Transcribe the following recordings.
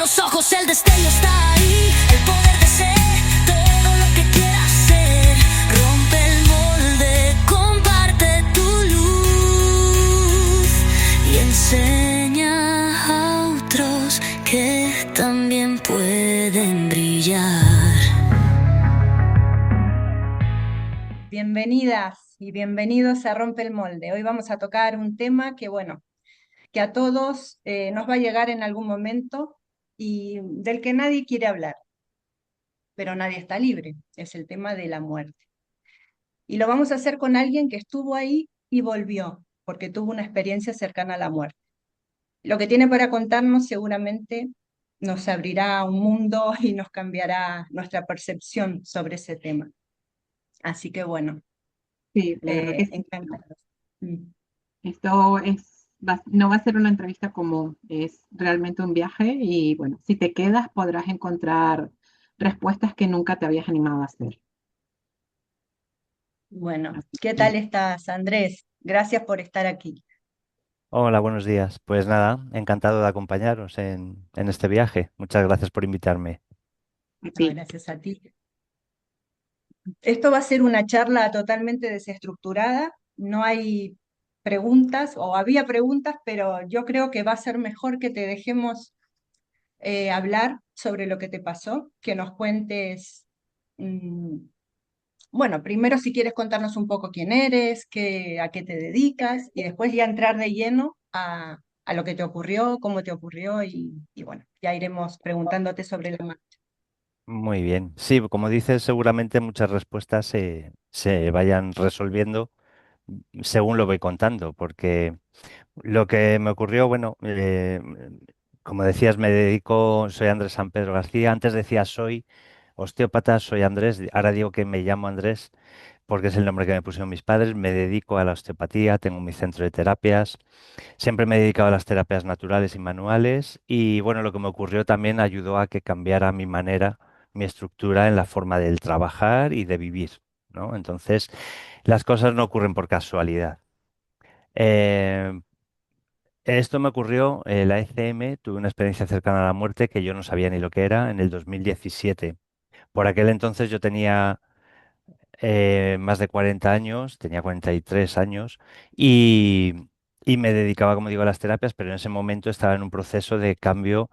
los ojos, el destello está ahí, el poder de ser todo lo que quieras ser. Rompe el molde, comparte tu luz y enseña a otros que también pueden brillar. Bienvenidas y bienvenidos a Rompe el Molde. Hoy vamos a tocar un tema que, bueno, que a todos nos va a llegar en algún momento y del que nadie quiere hablar, pero nadie está libre. Es el tema de la muerte. Y lo vamos a hacer con alguien que estuvo ahí y volvió, porque tuvo una experiencia cercana a la muerte. Lo que tiene para contarnos seguramente nos abrirá un mundo y nos cambiará nuestra percepción sobre ese tema. Así que bueno, Sí, la verdad que sí. encantados. Mm. Esto no va a ser una entrevista común, es realmente un viaje y bueno, si te quedas podrás encontrar respuestas que nunca te habías animado a hacer. Bueno, Así ¿qué que, tal estás, Andrés? Gracias por estar aquí. Hola, buenos días. Pues nada, encantado de acompañaros en este viaje. Muchas gracias por invitarme. No, sí, gracias a ti. Esto va a ser una charla totalmente desestructurada. No hay preguntas, o había preguntas, pero yo creo que va a ser mejor que te dejemos hablar sobre lo que te pasó, que nos cuentes, mm, bueno, primero si quieres contarnos un poco quién eres, a qué te dedicas, y después ya entrar de lleno a lo que te ocurrió, cómo te ocurrió, y bueno, ya iremos preguntándote sobre la marcha. Muy bien. Sí, como dices, seguramente muchas respuestas se vayan resolviendo según lo voy contando, porque lo que me ocurrió, bueno, como decías, soy Andrés San Pedro García. Antes decía soy osteópata, soy Andrés. Ahora digo que me llamo Andrés porque es el nombre que me pusieron mis padres. Me dedico a la osteopatía, tengo mi centro de terapias. Siempre me he dedicado a las terapias naturales y manuales y bueno, lo que me ocurrió también ayudó a que cambiara mi manera, mi estructura en la forma del trabajar y de vivir, ¿no? Entonces, las cosas no ocurren por casualidad. Eh, Esto me ocurrió, la ECM, tuve una experiencia cercana a la muerte que yo no sabía ni lo que era en el 2017. Por aquel entonces yo tenía más de 40 años, tenía 43 años y, y me dedicaba, como digo, a las terapias, pero en ese momento estaba en un proceso de cambio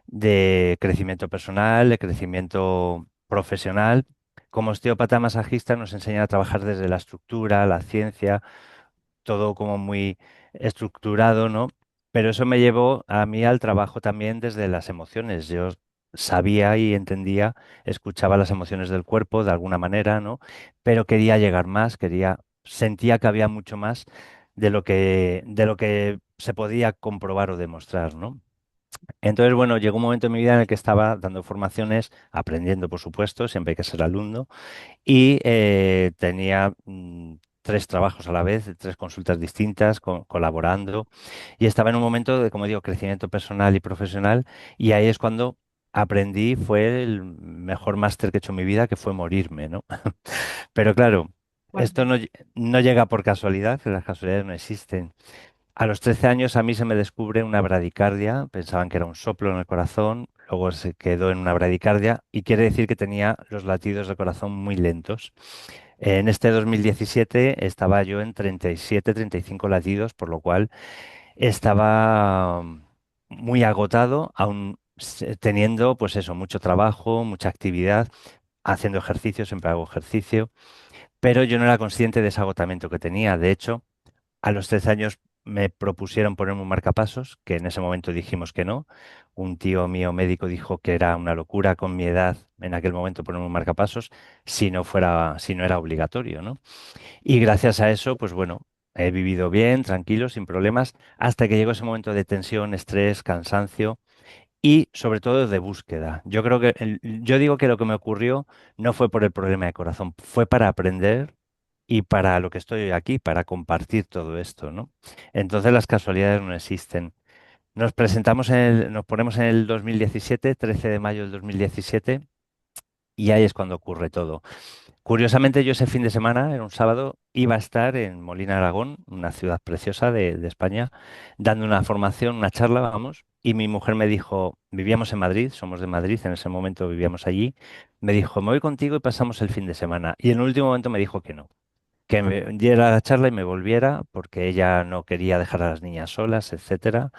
de crecimiento personal, de crecimiento profesional. Como osteópata masajista nos enseñan a trabajar desde la estructura, la ciencia, todo como muy estructurado, ¿no? Pero eso me llevó a mí al trabajo también desde las emociones. Yo sabía y entendía, escuchaba las emociones del cuerpo de alguna manera, ¿no? Pero quería llegar más, sentía que había mucho más de lo que se podía comprobar o demostrar, ¿no? Entonces, bueno, llegó un momento en mi vida en el que estaba dando formaciones, aprendiendo, por supuesto, siempre hay que ser alumno, y tenía tres trabajos a la vez, tres consultas distintas, colaborando. Y estaba en un momento de, como digo, crecimiento personal y profesional. Y ahí es cuando aprendí, fue el mejor máster que he hecho en mi vida, que fue morirme, ¿no? Pero claro, bueno, esto no llega por casualidad, que las casualidades no existen. A los 13 años a mí se me descubre una bradicardia, pensaban que era un soplo en el corazón, luego se quedó en una bradicardia y quiere decir que tenía los latidos del corazón muy lentos. En este 2017 estaba yo en 37, 35 latidos, por lo cual estaba muy agotado, aún teniendo pues eso, mucho trabajo, mucha actividad, haciendo ejercicio, siempre hago ejercicio, pero yo no era consciente de ese agotamiento que tenía. De hecho, a los 13 años me propusieron ponerme un marcapasos, que en ese momento dijimos que no. Un tío mío médico dijo que era una locura con mi edad en aquel momento ponerme un marcapasos si no era obligatorio, ¿no? Y gracias a eso, pues bueno, he vivido bien, tranquilo, sin problemas, hasta que llegó ese momento de tensión, estrés, cansancio y sobre todo de búsqueda. Yo creo que, yo digo que lo que me ocurrió no fue por el problema de corazón, fue para aprender y para lo que estoy aquí, para compartir todo esto, ¿no? Entonces las casualidades no existen. Nos ponemos en el 2017, 13 de mayo del 2017, y ahí es cuando ocurre todo. Curiosamente, yo ese fin de semana, era un sábado, iba a estar en Molina de Aragón, una ciudad preciosa de España, dando una formación, una charla, vamos, y mi mujer me dijo, vivíamos en Madrid, somos de Madrid, en ese momento vivíamos allí, me dijo, me voy contigo y pasamos el fin de semana. Y en el último momento me dijo que me diera la charla y me volviera, porque ella no quería dejar a las niñas solas, etcétera.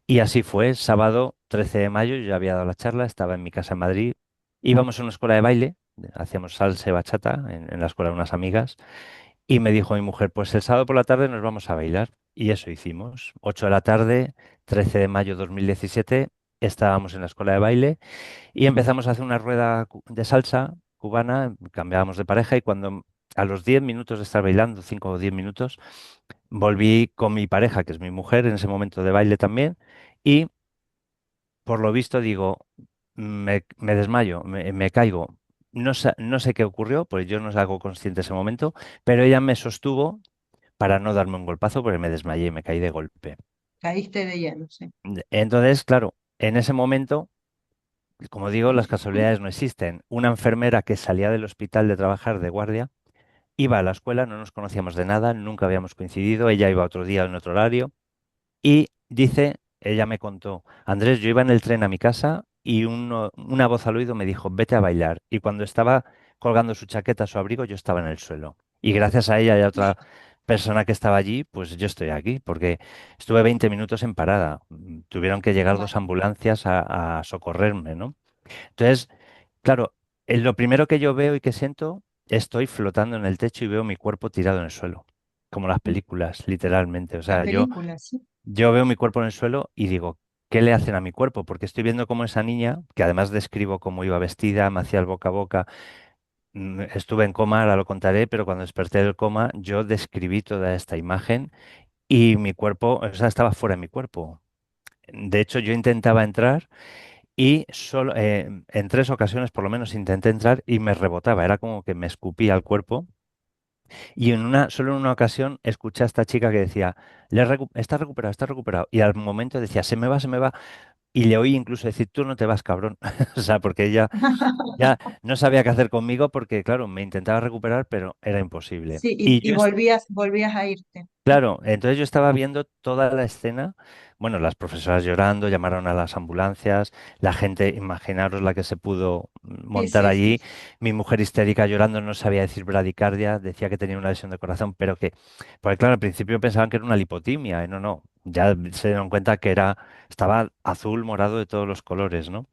Y así fue, sábado 13 de mayo, yo ya había dado la charla, estaba en mi casa en Madrid, íbamos a una escuela de baile, hacíamos salsa y bachata en la escuela de unas amigas, y me dijo mi mujer, pues el sábado por la tarde nos vamos a bailar. Y eso hicimos. 8 de la tarde, 13 de mayo de 2017, estábamos en la escuela de baile y empezamos a hacer una rueda de salsa cubana, cambiábamos de pareja y cuando a los 10 minutos de estar bailando, 5 o 10 minutos, volví con mi pareja, que es mi mujer, en ese momento de baile también, y por lo visto digo, me desmayo, me caigo. No sé qué ocurrió, pues yo no salgo consciente ese momento, pero ella me sostuvo para no darme un golpazo porque me desmayé y me caí de golpe. Caíste de lleno, sí. Entonces, claro, en ese momento, como digo, las casualidades no existen. Una enfermera que salía del hospital de trabajar de guardia iba a la escuela, no nos conocíamos de nada, nunca habíamos coincidido, ella iba otro día en otro horario. Y dice, ella me contó, Andrés, yo iba en el tren a mi casa y una voz al oído me dijo, vete a bailar. Y cuando estaba colgando su chaqueta, su abrigo, yo estaba en el suelo. Y gracias a ella y a otra persona que estaba allí, pues yo estoy aquí, porque estuve 20 minutos en parada. Tuvieron que llegar dos Bueno, ambulancias a socorrerme, ¿no? Entonces, claro, lo primero que yo veo y que siento, estoy flotando en el techo y veo mi cuerpo tirado en el suelo, como las películas, literalmente. O la sea, película, sí. yo veo mi cuerpo en el suelo y digo, ¿qué le hacen a mi cuerpo? Porque estoy viendo cómo esa niña, que además describo cómo iba vestida, me hacía el boca a boca, estuve en coma, ahora lo contaré, pero cuando desperté del coma, yo describí toda esta imagen y mi cuerpo, o sea, estaba fuera de mi cuerpo. De hecho, yo intentaba entrar y solo, en tres ocasiones por lo menos intenté entrar y me rebotaba, era como que me escupía el cuerpo. Y solo en una ocasión escuché a esta chica que decía, está recuperado, está recuperado. Y al momento decía, se me va, se me va. Y le oí incluso decir, tú no te vas, cabrón. O sea, porque ella ya no sabía qué hacer conmigo porque, claro, me intentaba recuperar, pero era imposible. Sí, Y y yo, volvías a irte. claro, entonces yo estaba viendo toda la escena, bueno, las profesoras llorando, llamaron a las ambulancias, la gente, imaginaros la que se pudo Sí, montar sí, sí. allí, mi mujer histérica llorando, no sabía decir bradicardia, decía que tenía una lesión de corazón, pero que, porque claro, al principio pensaban que era una lipotimia, y no, no, ya se dieron cuenta que estaba azul, morado de todos los colores, ¿no?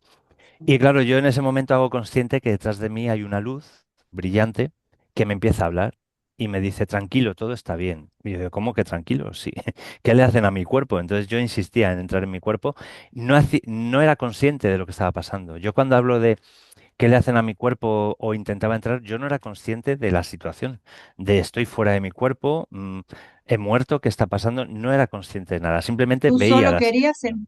Y claro, yo en ese momento hago consciente que detrás de mí hay una luz brillante que me empieza a hablar y me dice, tranquilo, todo está bien. Y yo digo, ¿cómo que tranquilo? Sí. ¿Qué le hacen a mi cuerpo? Entonces yo insistía en entrar en mi cuerpo. No era consciente de lo que estaba pasando. Yo cuando hablo de qué le hacen a mi cuerpo o intentaba entrar, yo no era consciente de la situación, de estoy fuera de mi cuerpo, he muerto, ¿qué está pasando? No era consciente de nada, simplemente Tú veía solo la querías, situación.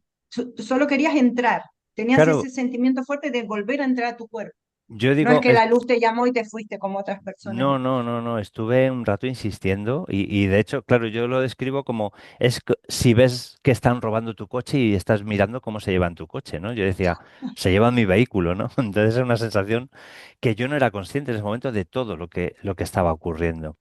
tú solo querías entrar. Tenías Claro, ese sentimiento fuerte de volver a entrar a tu cuerpo. yo No es digo, que la luz te llamó y te fuiste como otras personas. no, no, no, no, estuve un rato insistiendo y de hecho, claro, yo lo describo como si ves que están robando tu coche y estás mirando cómo se llevan tu coche, ¿no? Yo decía, se llevan mi vehículo, ¿no? Entonces es una sensación que yo no era consciente en ese momento de todo lo que estaba ocurriendo.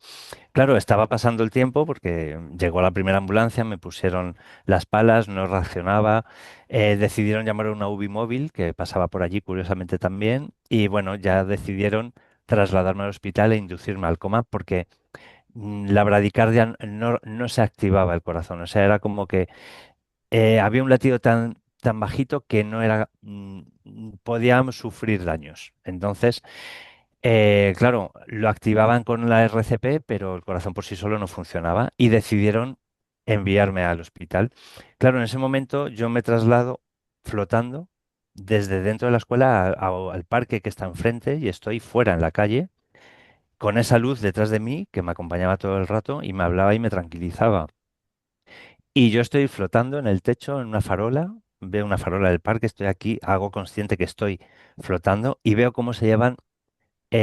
Claro, estaba pasando el tiempo porque llegó la primera ambulancia, me pusieron las palas, no reaccionaba, decidieron llamar a una UBI móvil que pasaba por allí curiosamente también y bueno, ya decidieron trasladarme al hospital e inducirme al coma porque la bradicardia no se activaba el corazón, o sea, era como que había un latido tan bajito que no era, podíamos sufrir daños. Entonces, claro, lo activaban con la RCP, pero el corazón por sí solo no funcionaba y decidieron enviarme al hospital. Claro, en ese momento yo me traslado flotando desde dentro de la escuela al parque que está enfrente y estoy fuera en la calle con esa luz detrás de mí que me acompañaba todo el rato y me hablaba y me tranquilizaba. Y yo estoy flotando en el techo en una farola, veo una farola del parque, estoy aquí, hago consciente que estoy flotando y veo cómo se llevan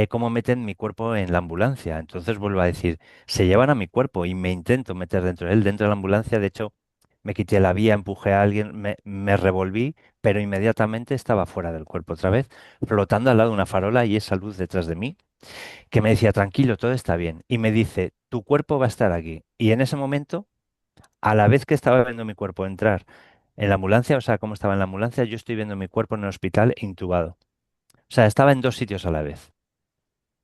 cómo meten mi cuerpo en la ambulancia. Entonces vuelvo a decir, se llevan a mi cuerpo y me intento meter dentro de él, dentro de la ambulancia. De hecho, me quité la vía, empujé a alguien, me revolví, pero inmediatamente estaba fuera del cuerpo otra vez, flotando al lado de una farola y esa luz detrás de mí. que me decía, tranquilo, todo está bien. Y me dice, tu cuerpo va a estar aquí. Y en ese momento, a la vez que estaba viendo mi cuerpo entrar en la ambulancia, o sea, como estaba en la ambulancia, yo estoy viendo mi cuerpo en el hospital intubado. O sea, estaba en dos sitios a la vez.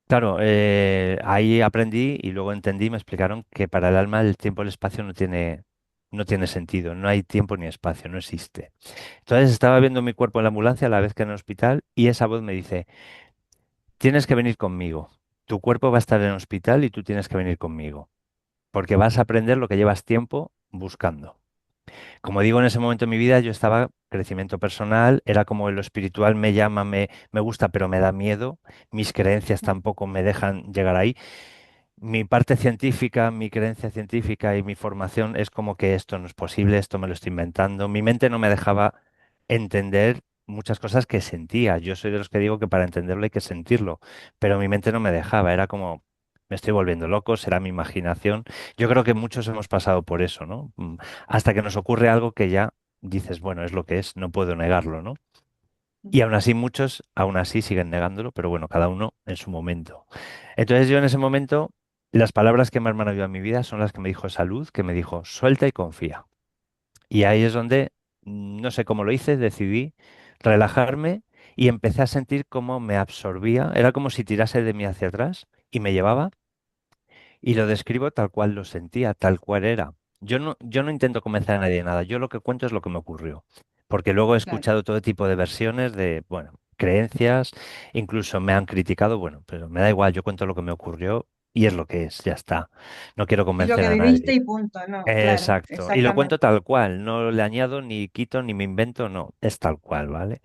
Claro, ahí aprendí y luego entendí, me explicaron que para el alma el tiempo y el espacio no tiene sentido, no hay tiempo ni espacio, no existe. Entonces estaba viendo mi cuerpo en la ambulancia a la vez que en el hospital y esa voz me dice, tienes que venir conmigo, tu cuerpo va a estar en el hospital y tú tienes que venir conmigo, porque vas a aprender lo que llevas tiempo buscando. Como digo, en ese momento de mi vida yo estaba crecimiento personal, era como lo espiritual me llama, me gusta, pero me da miedo, mis creencias tampoco me dejan llegar ahí. Mi parte científica, mi creencia científica y mi formación es como que esto no es posible, esto me lo estoy inventando. Mi mente no me dejaba entender muchas cosas que sentía. Yo soy de los que digo que para entenderlo hay que sentirlo, pero mi mente no me dejaba. Era como, me estoy volviendo loco, será mi imaginación. Yo creo que muchos hemos pasado por eso, ¿no? Hasta que nos ocurre algo que ya dices, bueno, es lo que es, no puedo negarlo, ¿no? Y aún así muchos, aún así siguen negándolo, pero bueno, cada uno en su momento. Entonces yo en ese momento, las palabras que más me han ayudado en mi vida son las que me dijo Salud, que me dijo, suelta y confía. Y ahí es donde, no sé cómo lo hice, decidí relajarme y empecé a sentir cómo me absorbía. Era como si tirase de mí hacia atrás y me llevaba y lo describo tal cual lo sentía, tal cual era. Yo no intento convencer a nadie de nada, yo lo que cuento es lo que me ocurrió. Porque luego he Claro. escuchado todo tipo de versiones de, bueno, creencias, incluso me han criticado, bueno, pero me da igual, yo cuento lo que me ocurrió y es lo que es, ya está. No quiero Es lo convencer que a viviste nadie. y punto, no, claro, Exacto. Y lo cuento exactamente. tal cual, no le añado ni quito ni me invento, no, es tal cual, ¿vale?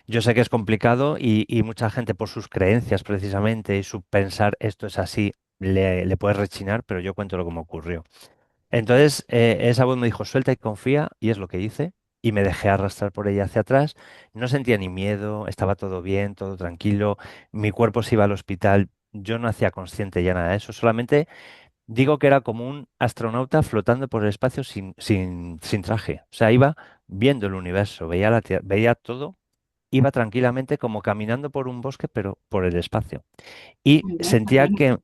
Yo sé que es complicado y mucha gente por sus creencias precisamente y su pensar esto es así, le puede rechinar, pero yo cuento lo que me ocurrió. Entonces, esa voz me dijo, suelta y confía, y es lo que hice, y me dejé arrastrar por ella hacia atrás. No sentía ni miedo, estaba todo bien, todo tranquilo, mi cuerpo se iba al hospital, yo no hacía consciente ya nada de eso, solamente digo que era como un astronauta flotando por el espacio sin traje. O sea, iba viendo el universo, veía veía todo, iba tranquilamente como caminando por un bosque, pero por el espacio. Y Andrés, sentía perdona, que,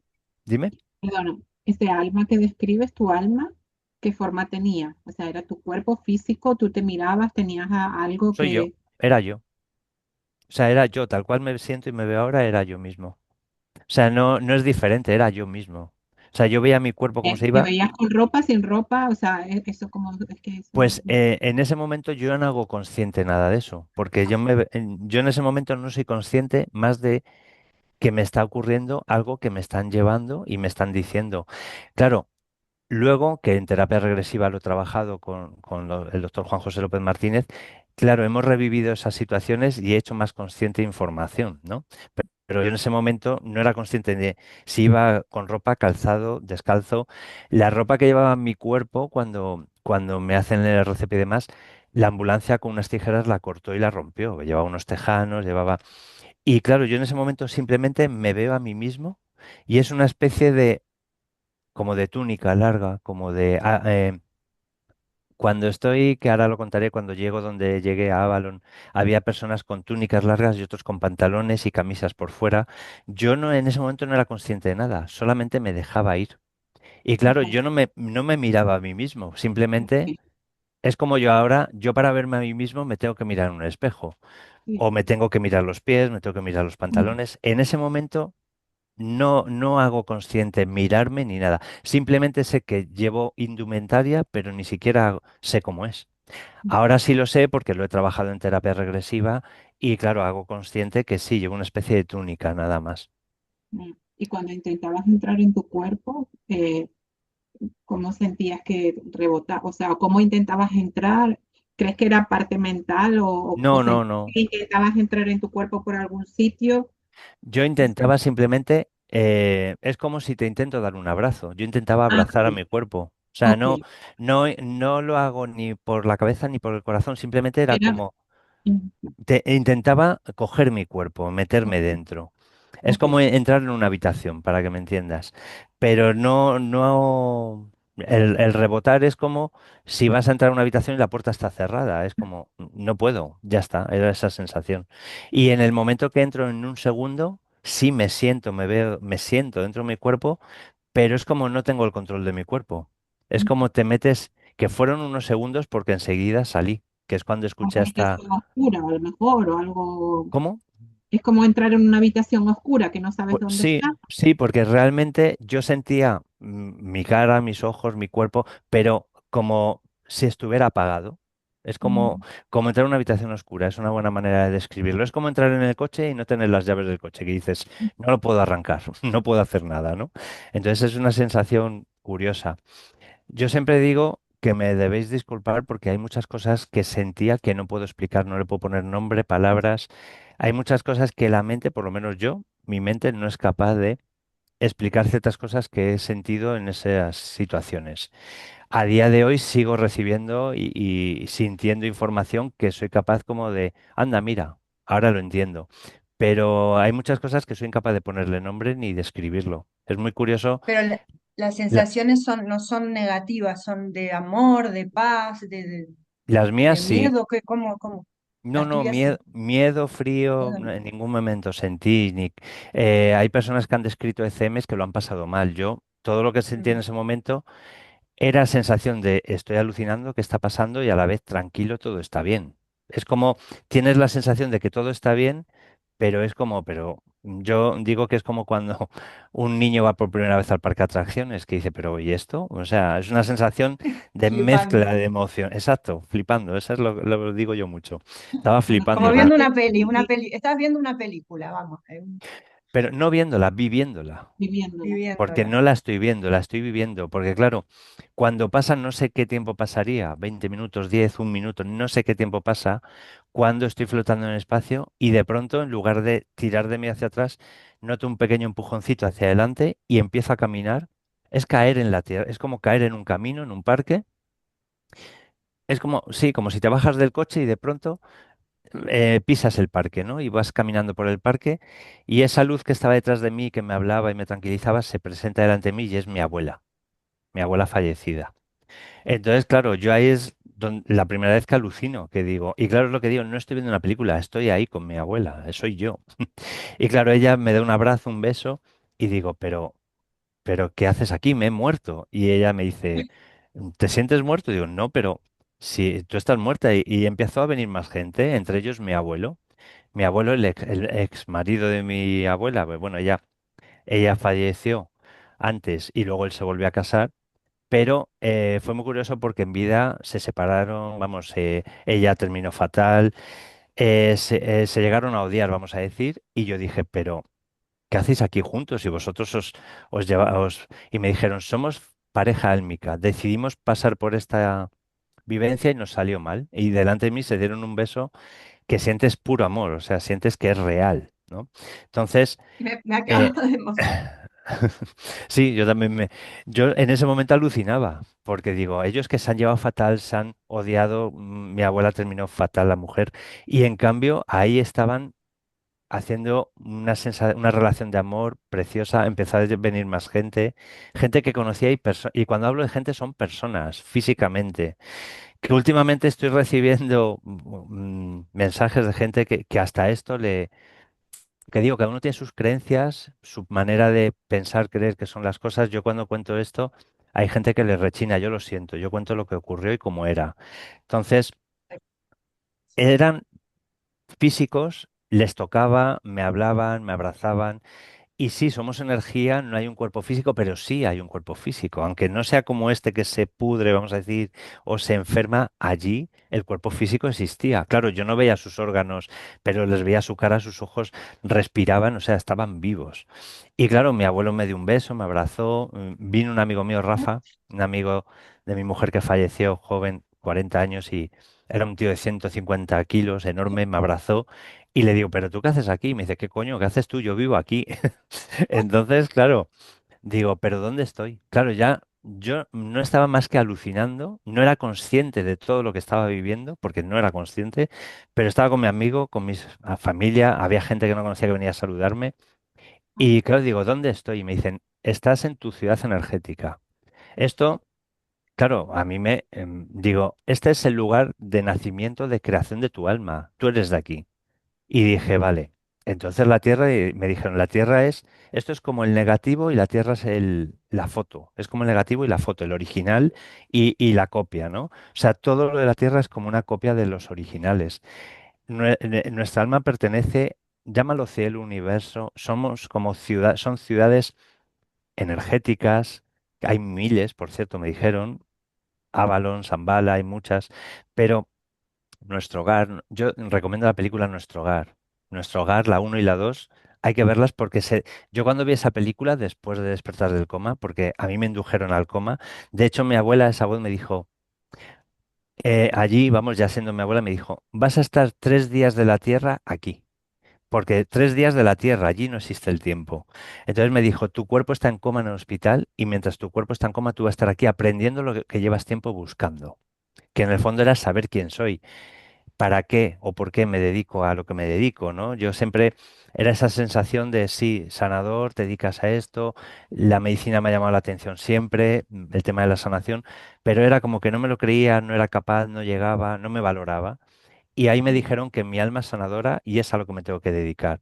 dime, perdona, ese alma que describes, tu alma, ¿qué forma tenía? O sea, era tu cuerpo físico, tú te mirabas, tenías algo soy yo, que... era yo. O sea, era yo, tal cual me siento y me veo ahora, era yo mismo. O sea, no es diferente, era yo mismo. O sea, yo veía mi cuerpo como se ¿Te iba. veías con ropa, sin ropa? O sea, eso como, es que eso... Pues en ese momento yo no hago consciente nada de eso, porque yo en ese momento no soy consciente más de que me está ocurriendo algo que me están llevando y me están diciendo. Claro, luego que en terapia regresiva lo he trabajado con el doctor Juan José López Martínez, claro, hemos revivido esas situaciones y he hecho más consciente información, ¿no? Pero yo en ese momento no era consciente de si iba con ropa, calzado, descalzo. La ropa que llevaba mi cuerpo cuando me hacen el RCP y demás, la ambulancia con unas tijeras la cortó y la rompió. Llevaba unos tejanos, llevaba... Y claro, yo en ese momento simplemente me veo a mí mismo y es una especie de, como de túnica larga, como de... cuando estoy, que ahora lo contaré, cuando llego donde llegué a Avalon, había personas con túnicas largas y otros con pantalones y camisas por fuera. Yo no en ese momento no era consciente de nada, solamente me dejaba ir. Y claro, Ajá, yo no me miraba a mí mismo, simplemente sí, es como yo ahora, yo para verme a mí mismo me tengo que mirar en un espejo, sí, o me tengo que mirar los pies, me tengo que mirar los mm, pantalones. En ese momento no hago consciente mirarme ni nada. Simplemente sé que llevo indumentaria, pero ni siquiera sé cómo es. Ahora sí lo sé porque lo he trabajado en terapia regresiva y claro, hago consciente que sí, llevo una especie de túnica nada más. mm. Y cuando intentabas entrar en tu cuerpo, ¿cómo sentías que rebotaba? O sea, ¿cómo intentabas entrar? ¿Crees que era parte mental o No, no, sentías no. que intentabas entrar en tu cuerpo por algún sitio? Yo intentaba simplemente, es como si te intento dar un abrazo. Yo intentaba Ah, abrazar a ok, mi cuerpo. O sea, ok. no lo hago ni por la cabeza ni por el corazón. Simplemente era Era, como mm, intentaba coger mi cuerpo, meterme ok, dentro. Es ok, como entrar en una habitación, para que me entiendas. Pero no, el rebotar es como si vas a entrar a una habitación y la puerta está cerrada. Es como, no puedo, ya está, era esa sensación. Y en el momento que entro en un segundo, sí me siento, me veo, me siento dentro de mi cuerpo, pero es como no tengo el control de mi cuerpo. Es como te metes, que fueron unos segundos porque enseguida salí, que es cuando Una escuché hasta... habitación oscura, a lo mejor, o algo. ¿Cómo? Es como entrar en una habitación oscura que no sabes dónde Sí, está. sí, porque realmente yo sentía mi cara, mis ojos, mi cuerpo, pero como si estuviera apagado. Es como, Mm. como entrar en una habitación oscura, es una buena manera de describirlo. Es como entrar en el coche y no tener las llaves del coche, que dices, no lo puedo arrancar, no puedo hacer nada, ¿no? Entonces es una sensación curiosa. Yo siempre digo que me debéis disculpar porque hay muchas cosas que sentía que no puedo explicar, no le puedo poner nombre, palabras. Hay muchas cosas que la mente, por lo menos yo, mi mente no es capaz de explicar ciertas cosas que he sentido en esas situaciones. A día de hoy sigo recibiendo y sintiendo información que soy capaz como de, anda, mira, ahora lo entiendo. Pero hay muchas cosas que soy incapaz de ponerle nombre ni describirlo. Es muy curioso. Pero las sensaciones no son negativas, son de amor, de paz, Las mías de sí. miedo, cómo? No, Las no, tuyas sí. miedo, frío, Miedo, en ningún momento sentí. Hay personas que han descrito ECMs que lo han pasado mal. Yo, todo lo que sentí en no. ese momento era sensación de estoy alucinando, ¿qué está pasando? Y a la vez tranquilo, todo está bien. Es como tienes la sensación de que todo está bien, pero es como, pero yo digo que es como cuando un niño va por primera vez al parque de atracciones, que dice, pero ¿y esto? O sea, es una sensación de Flipando. mezcla de emoción. Exacto, flipando, eso es lo digo yo mucho. Estaba Como flipando, viendo Y estás viendo una película, vamos, pero no viéndola, viviéndola. viviéndola. Porque viviéndola. no la estoy viendo, la estoy viviendo. Porque claro, cuando pasa, no sé qué tiempo pasaría, 20 minutos, 10, un minuto, no sé qué tiempo pasa cuando estoy flotando en el espacio y de pronto, en lugar de tirar de mí hacia atrás, noto un pequeño empujoncito hacia adelante y empiezo a caminar. Es caer en la tierra, es como caer en un camino, en un parque. Es como, sí, como si te bajas del coche y de pronto pisas el parque, ¿no? Y vas caminando por el parque y esa luz que estaba detrás de mí, que me hablaba y me tranquilizaba, se presenta delante de mí y es mi abuela fallecida. Entonces, claro, yo ahí es la primera vez que alucino, que digo, y claro es lo que digo, no estoy viendo una película, estoy ahí con mi abuela, soy yo. Y claro, ella me da un abrazo, un beso y digo, pero ¿qué haces aquí? Me he muerto. Y ella me dice, ¿te sientes muerto? Digo, no, pero si tú estás muerta y empezó a venir más gente, entre ellos mi abuelo. Mi abuelo, el ex marido de mi abuela, pues bueno, ella falleció antes y luego él se volvió a casar, pero fue muy curioso porque en vida se separaron, vamos, ella terminó fatal, se llegaron a odiar, vamos a decir, y yo dije, pero ¿qué hacéis aquí juntos? Y vosotros os lleváis, y me dijeron, somos pareja álmica, decidimos pasar por esta vivencia y nos salió mal, y delante de mí se dieron un beso que sientes puro amor, o sea, sientes que es real, ¿no? Entonces, Me eh, acabo de emocionar. sí, yo también yo en ese momento alucinaba, porque digo, ellos que se han llevado fatal, se han odiado, mi abuela terminó fatal, la mujer, y en cambio ahí estaban haciendo una relación de amor preciosa, empezó a venir más gente, gente que conocía y cuando hablo de gente son personas, físicamente, que últimamente estoy recibiendo mensajes de gente que hasta esto que digo, cada uno tiene sus creencias, su manera de pensar, creer que son las cosas. Yo cuando cuento esto, hay gente que le rechina, yo lo siento, yo cuento lo que ocurrió y cómo era. Entonces, eran físicos, les tocaba, me hablaban, me abrazaban. Y sí, somos energía, no hay un cuerpo físico, pero sí hay un cuerpo físico. Aunque no sea como este que se pudre, vamos a decir, o se enferma, allí el cuerpo físico existía. Claro, yo no veía sus órganos, pero les veía su cara, sus ojos respiraban, o sea, estaban vivos. Y claro, mi abuelo me dio un beso, me abrazó, vino un amigo mío, Rafa, un amigo de mi mujer que falleció joven, 40 años, y era un tío de 150 kilos, enorme, me abrazó. Y le digo, ¿pero tú qué haces aquí? Y me dice, ¿qué coño? ¿Qué haces tú? Yo vivo aquí. Entonces, claro, digo, ¿pero dónde estoy? Claro, ya yo no estaba más que alucinando, no era consciente de todo lo que estaba viviendo, porque no era consciente, pero estaba con mi amigo, con mi familia, había gente que no conocía que venía a saludarme. Y claro, digo, ¿dónde estoy? Y me dicen, estás en tu ciudad energética. Esto, claro, a mí digo, este es el lugar de nacimiento, de creación de tu alma. Tú eres de aquí. Y dije, vale. Entonces la Tierra, y me dijeron, la Tierra es, esto es como el negativo y la Tierra es la foto, es como el negativo y la foto, el original y la copia, ¿no? O sea, todo lo de la Tierra es como una copia de los originales. Nuestra alma pertenece, llámalo cielo, universo, somos como ciudad, son ciudades energéticas, hay miles, por cierto, me dijeron, Avalon, Shambhala, hay muchas, pero nuestro hogar, yo recomiendo la película Nuestro Hogar. Nuestro Hogar, la uno y la 2 hay que verlas porque yo cuando vi esa película después de despertar del coma, porque a mí me indujeron al coma, de hecho mi abuela, esa voz me dijo, allí, vamos, ya siendo mi abuela, me dijo, vas a estar 3 días de la Tierra aquí. Porque 3 días de la Tierra, allí no existe el tiempo. Entonces me dijo, tu cuerpo está en coma en el hospital y mientras tu cuerpo está en coma, tú vas a estar aquí aprendiendo lo que llevas tiempo buscando. Que en el fondo era saber quién soy, para qué o por qué me dedico a lo que me dedico, ¿no? Yo siempre era esa sensación de, sí, sanador, te dedicas a esto, la medicina me ha llamado la atención siempre, el tema de la sanación, pero era como que no me lo creía, no era capaz, no llegaba, no me valoraba. Y ahí me dijeron que mi alma es sanadora y es a lo que me tengo que dedicar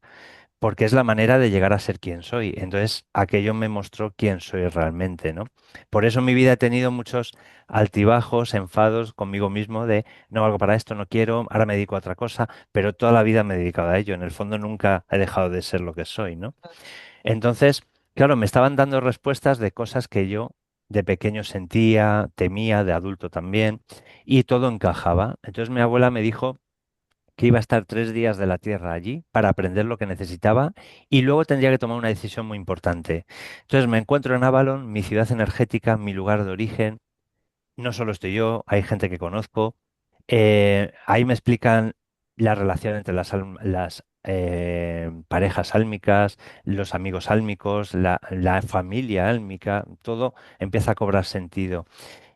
porque es la manera de llegar a ser quien soy. Entonces, aquello me mostró quién soy realmente, ¿no? Por eso en mi vida he tenido muchos altibajos, enfados conmigo mismo de no valgo para esto, no quiero, ahora me dedico a otra cosa, pero toda la vida me he dedicado a ello. En el fondo nunca he dejado de ser lo que soy, ¿no? Entonces, claro, me estaban dando respuestas de cosas que yo de pequeño sentía, temía, de adulto también, y todo encajaba. Entonces mi abuela me dijo que iba a estar 3 días de la Tierra allí para aprender lo que necesitaba y luego tendría que tomar una decisión muy importante. Entonces me encuentro en Avalon, mi ciudad energética, mi lugar de origen. No solo estoy yo, hay gente que conozco. Ahí me explican la relación entre las parejas álmicas, los amigos álmicos, la familia álmica, todo empieza a cobrar sentido.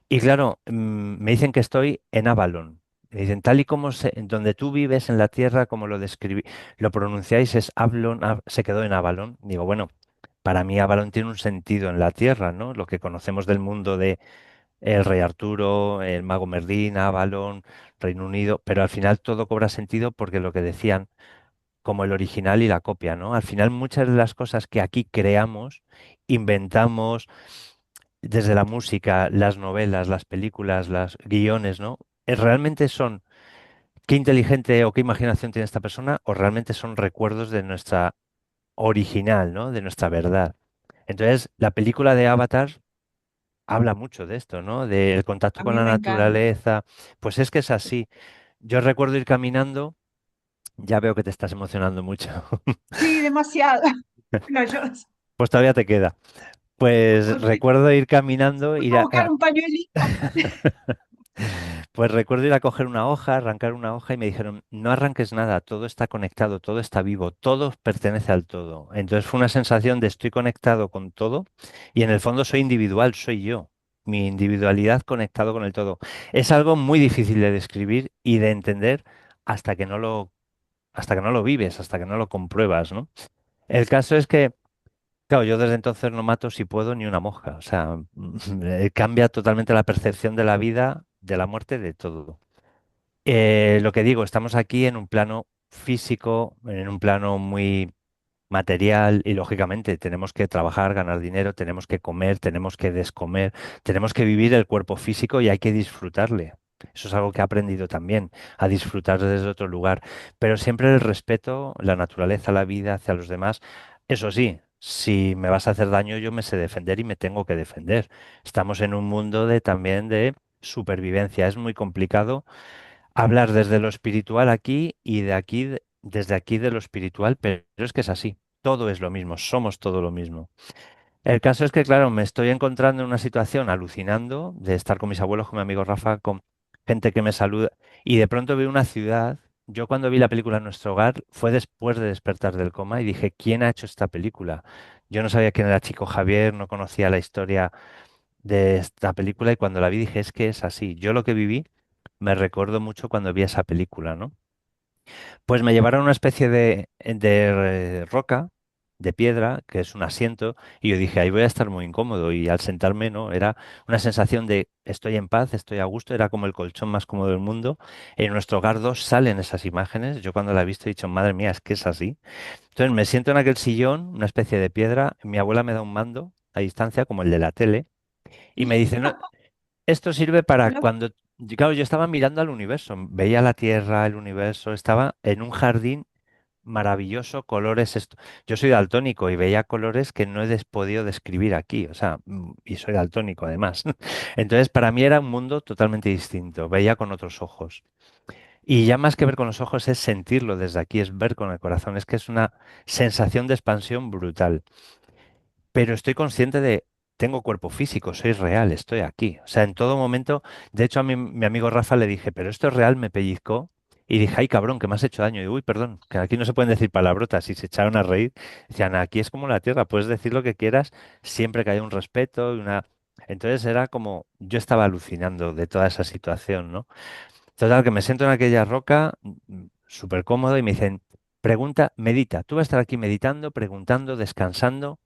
Y claro, me dicen que estoy en Avalon. Me dicen, tal y como en donde tú vives en la tierra, como lo describí, lo pronunciáis es Avalon, se quedó en Avalon. Digo, bueno, para mí Avalon tiene un sentido en la tierra, ¿no? Lo que conocemos del mundo de el Rey Arturo, el Mago Merlín, Avalon, Reino Unido, pero al final todo cobra sentido porque lo que decían, como el original y la copia, ¿no? Al final muchas de las cosas que aquí creamos, inventamos, desde la música, las novelas, las películas, los guiones, ¿no? ¿Realmente son qué inteligente o qué imaginación tiene esta persona o realmente son recuerdos de nuestra original, ¿no? De nuestra verdad? Entonces, la película de Avatar habla mucho de esto, ¿no? Del contacto A con mí la me encanta. naturaleza. Pues es que es así. Yo recuerdo ir caminando, ya veo que te estás emocionando mucho. Sí, demasiado. No, yo Pues todavía te queda. Pues sí. recuerdo ir caminando, Voy ir a buscar un pañuelito. Pues recuerdo ir a coger una hoja, arrancar una hoja y me dijeron, no arranques nada, todo está conectado, todo está vivo, todo pertenece al todo. Entonces fue una sensación de estoy conectado con todo y en el fondo soy individual, soy yo, mi individualidad conectado con el todo. Es algo muy difícil de describir y de entender hasta que hasta que no lo vives, hasta que no lo compruebas, ¿no? El caso es que, claro, yo desde entonces no mato si puedo ni una mosca, o sea, cambia totalmente la percepción de la vida, de la muerte, de todo. Lo que digo, estamos aquí en un plano físico, en un plano muy material y lógicamente tenemos que trabajar, ganar dinero, tenemos que comer, tenemos que descomer, tenemos que vivir el cuerpo físico y hay que disfrutarle. Eso es algo que he aprendido también, a disfrutar desde otro lugar. Pero siempre el respeto, la naturaleza, la vida hacia los demás. Eso sí, si me vas a hacer daño, yo me sé defender y me tengo que defender. Estamos en un mundo de también de supervivencia. Es muy complicado hablar desde lo espiritual aquí y de aquí, desde aquí de lo espiritual, pero es que es así. Todo es lo mismo, somos todo lo mismo. El caso es que, claro, me estoy encontrando en una situación alucinando de estar con mis abuelos, con mi amigo Rafa, con gente que me saluda y de pronto veo una ciudad. Yo cuando vi la película Nuestro Hogar fue después de despertar del coma y dije, ¿quién ha hecho esta película? Yo no sabía quién era Chico Javier, no conocía la historia de esta película y cuando la vi dije, es que es así. Yo lo que viví me recuerdo mucho cuando vi esa película, ¿no? Pues me llevaron a una especie de roca de piedra, que es un asiento, y yo dije, ahí voy a estar muy incómodo. Y al sentarme, no, era una sensación de estoy en paz, estoy a gusto, era como el colchón más cómodo del mundo. En nuestro hogar 2 salen esas imágenes. Yo cuando la he visto he dicho, madre mía, es que es así. Entonces me siento en aquel sillón, una especie de piedra. Mi abuela me da un mando a distancia, como el de la tele, y me dice, no, esto sirve para Lo- cuando, claro, yo estaba mirando al universo, veía la Tierra, el universo, estaba en un jardín maravilloso, colores. Yo soy daltónico y veía colores que no podido describir aquí, o sea, y soy daltónico además. Entonces, para mí era un mundo totalmente distinto, veía con otros ojos. Y ya más que ver con los ojos es sentirlo desde aquí, es ver con el corazón, es que es una sensación de expansión brutal, pero estoy consciente de, tengo cuerpo físico, soy real, estoy aquí. O sea, en todo momento, de hecho a mi amigo Rafa le dije, pero esto es real, me pellizcó y dije, ay cabrón, que me has hecho daño. Y uy, perdón, que aquí no se pueden decir palabrotas y se echaron a reír. Decían, aquí es como la tierra, puedes decir lo que quieras siempre que haya un respeto y una... Entonces era como, yo estaba alucinando de toda esa situación, ¿no? Total, que me siento en aquella roca, súper cómodo y me dicen, pregunta, medita, tú vas a estar aquí meditando, preguntando, descansando.